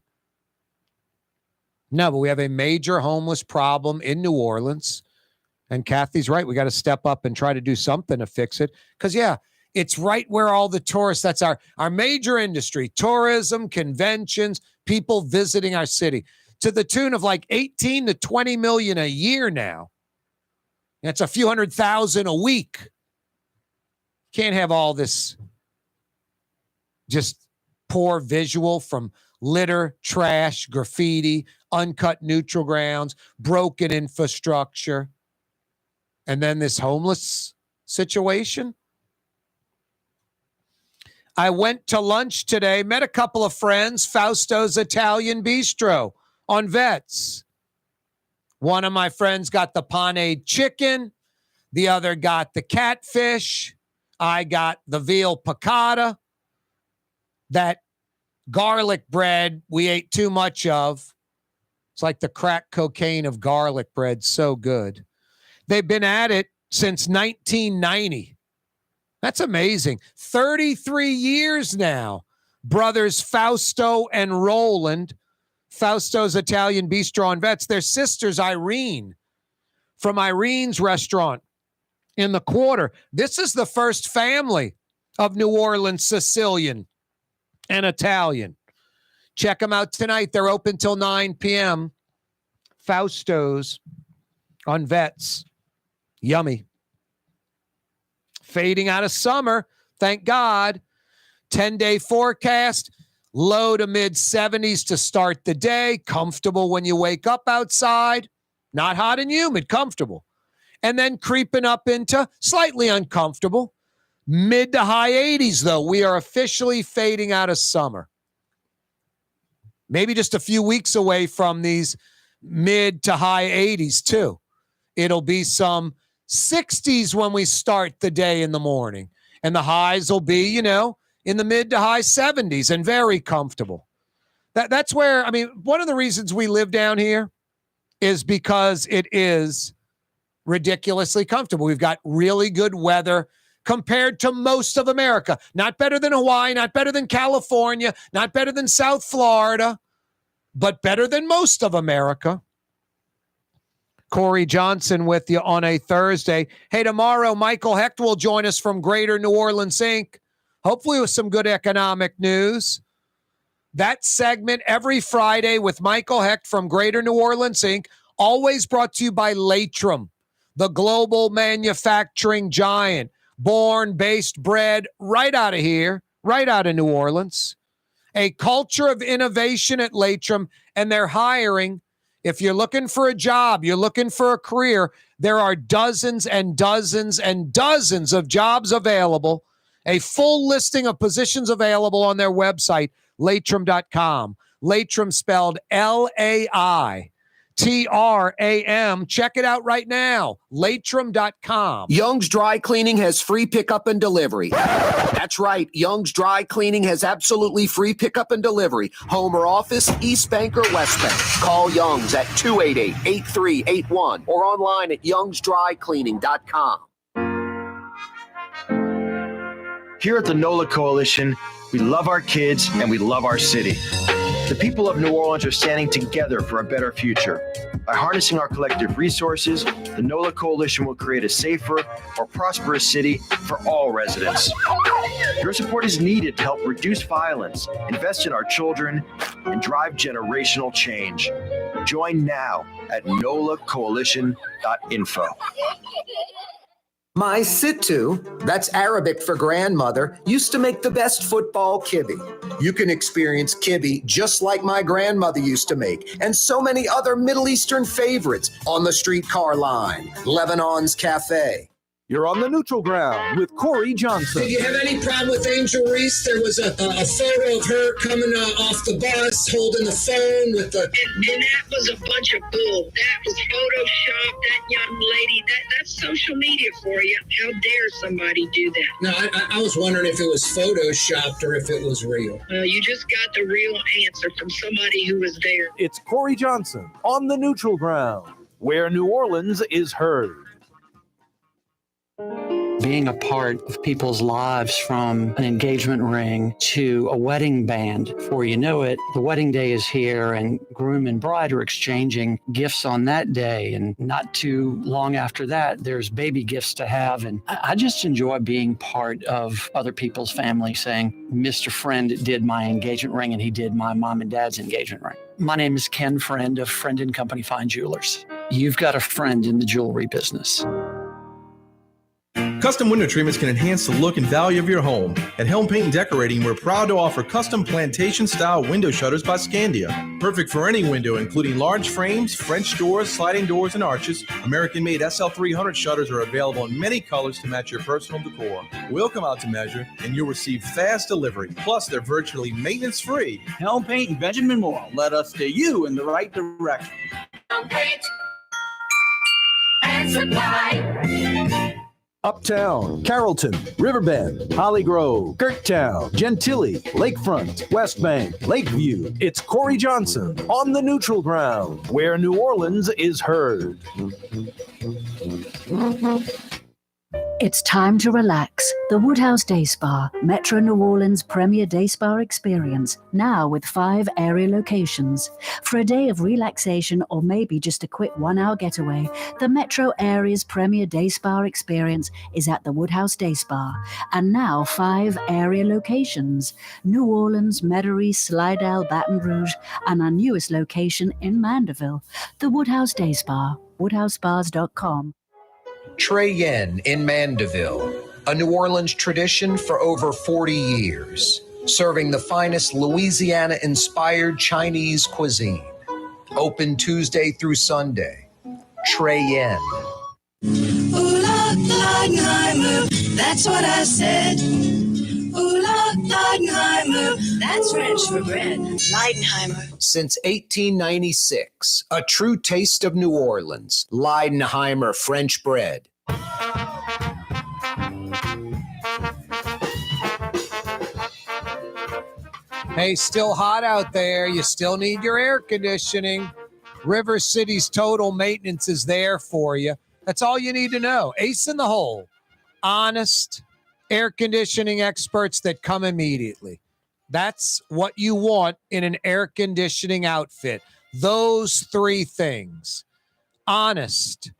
No, but we have a major homeless problem in New Orleans. And Kathy's right. We got to step up and try to do something to fix it. Because, yeah, it's right where all the tourists, that's our major industry, tourism, conventions, people visiting our city, to the tune of like 18 to 20 million a year now. That's a few 100,000 a week. Can't have all this just poor visual from litter, trash, graffiti, uncut neutral grounds, broken infrastructure, and then this homeless situation. I went to lunch today, met a couple of friends, Fausto's Italian Bistro on Vets. One of my friends got the panade chicken. The other got the catfish. I got the veal piccata. That garlic bread we ate too much of. It's like the crack cocaine of garlic bread. So good. They've been at it since 1990. That's amazing. 33 years now. Brothers Fausto and Roland, Fausto's Italian Bistro and Vets. Their sisters, Irene, from Irene's restaurant in the Quarter. This is the first family of New Orleans Sicilian and Italian. Check them out tonight. They're open till 9 p.m. Fausto's on Vets. Yummy. Fading out of summer, thank God. 10-day forecast, low to mid 70s to start the day. Comfortable when you wake up outside. Not hot and humid, comfortable. And then creeping up into slightly uncomfortable. Mid to high 80s, though. We are officially fading out of summer. Maybe just a few weeks away from these mid to high 80s, too. It'll be some 60s when we start the day in the morning. And the highs will be, in the mid to high 70s and very comfortable. That's where, one of the reasons we live down here is because it is ridiculously comfortable. We've got really good weather compared to most of America. Not better than Hawaii, not better than California, not better than South Florida, but better than most of America. Corey Johnson with you on a Thursday. Hey, tomorrow, Michael Hecht will join us from Greater New Orleans, Inc., hopefully with some good economic news. That segment every Friday with Michael Hecht from Greater New Orleans, Inc., always brought to you by Latrim, the global manufacturing giant. Born, based, bred right out of here, right out of New Orleans. A culture of innovation at Latrim, and they're hiring. If you're looking for a job, you're looking for a career, there are dozens and dozens and dozens of jobs available. A full listing of positions available on their website, Latrim.com. Latrim spelled L-A-I. T-R-A-M. Check it out right now. Latrim.com. Young's Dry Cleaning has free pickup and delivery. That's right. Young's Dry Cleaning has absolutely free pickup and delivery. Home or office, East Bank or West Bank. Call Young's at 288-8381 or online at youngsdrycleaning.com. Here at the NOLA Coalition, We love our kids and we love our city. The people of New Orleans are standing together for a better future. By harnessing our collective resources, the NOLA Coalition will create a safer, more prosperous city for all residents. Your support is needed to help reduce violence, invest in our children, and drive generational change. Join now at nolacoalition.info. My Sittu, that's Arabic for grandmother, used to make the best football kibbe. You can experience kibbe just like my grandmother used to make, and so many other Middle Eastern favorites on the streetcar line, Lebanon's Cafe. You're on the neutral ground with Corey Johnson. Did you have any problem with Angel Reese? There was a photo of her coming off the bus, holding the phone with the... And that was a bunch of bull. That was Photoshop, that young lady. That's social media for you. How dare somebody do that? No, I was wondering if it was Photoshopped or if it was real. You just got the real answer from somebody who was there. It's Corey Johnson on the neutral ground, where New Orleans is heard. Being a part of people's lives, from an engagement ring to a wedding band. Before you know it, the wedding day is here and groom and bride are exchanging gifts on that day. And not too long after that, there's baby gifts to have. And I just enjoy being part of other people's family, saying, Mr. Friend did my engagement ring and he did my mom and dad's engagement ring. My name is Ken Friend of Friend & Company Fine Jewelers. You've got a friend in the jewelry business. Custom window treatments can enhance the look and value of your home. At Helm Paint and Decorating, we're proud to offer custom plantation-style window shutters by Scandia. Perfect for any window, including large frames, French doors, sliding doors, and arches. American-made SL300 shutters are available in many colors to match your personal decor. We'll come out to measure, and you'll receive fast delivery. Plus, they're virtually maintenance-free. Helm Paint and Benjamin Moore led us to you in the right direction. Helm Paint and Supply. Uptown, Carrollton, Riverbend, Holly Grove, Kirktown, Gentilly, Lakefront, West Bank, Lakeview. It's Corey Johnson on the neutral ground, where New Orleans is heard. It's time to relax. The Woodhouse Day Spa, Metro New Orleans' premier day spa experience, now with 5 area locations. For a day of relaxation or maybe just a quick 1-hour getaway, the Metro area's premier day spa experience is at the Woodhouse Day Spa. And now 5 area locations: New Orleans, Metairie, Slidell, Baton Rouge, and our newest location in Mandeville. The Woodhouse Day Spa, woodhousespas.com. Trey Yen in Mandeville, a New Orleans tradition for over 40 years, serving the finest Louisiana-inspired Chinese cuisine. Open Tuesday through Sunday. Trey Yen. Ooh, Leidenheimer, that's what I said. Ooh, Leidenheimer, that's French for bread. Leidenheimer. Since 1896, a true taste of New Orleans. Leidenheimer French bread. Hey, still hot out there. You still need your air conditioning. River City's Total Maintenance is there for you. That's all you need to know. Ace in the hole. Honest air conditioning experts that come immediately. That's what you want in an air conditioning outfit. Those 3 things. Honest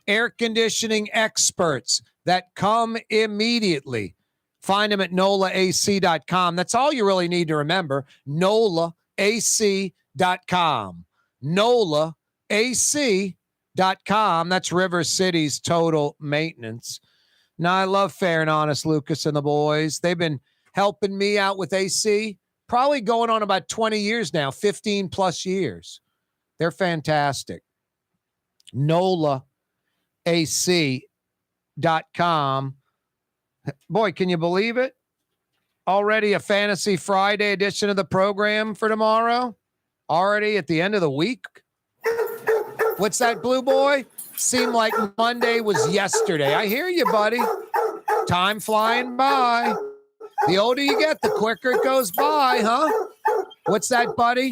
air conditioning experts that come immediately. Find them at NOLAAC.com. That's all you really need to remember. NOLAAC.com. NOLAAC.com. That's River City's Total Maintenance. Now, I love Fair and Honest, Lucas and the boys. They've been helping me out with AC, probably going on about 20 years now, 15 plus years. They're fantastic. NOLAAC.com. Boy, can you believe it? Already a Fantasy Friday edition of the program for tomorrow. Already at the end of the week. What's that, Blue Boy? Seemed like Monday was yesterday. I hear you, buddy. Time flying by. The older you get, the quicker it goes by, huh? What's that, buddy?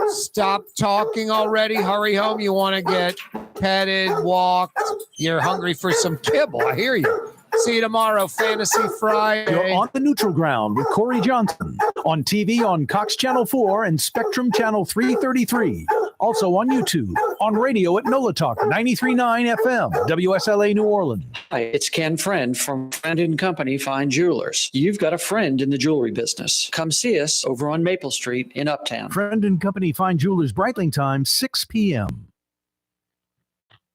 Stop talking already. Hurry home. You want to get petted, walked. You're hungry for some kibble. I hear you. See you tomorrow, Fantasy Friday. You're on the neutral ground with Corey Johnson on TV on Cox Channel 4 and Spectrum Channel 333. Also on YouTube, on radio at NOLA Talk 93.9 FM, WSLA New Orleans. Hi, it's Ken Friend from Friend & Company Fine Jewelers. You've got a friend in the jewelry business. Come see us over on Maple Street in Uptown. Friend & Company Fine Jewelers, Breitling time, 6 p.m.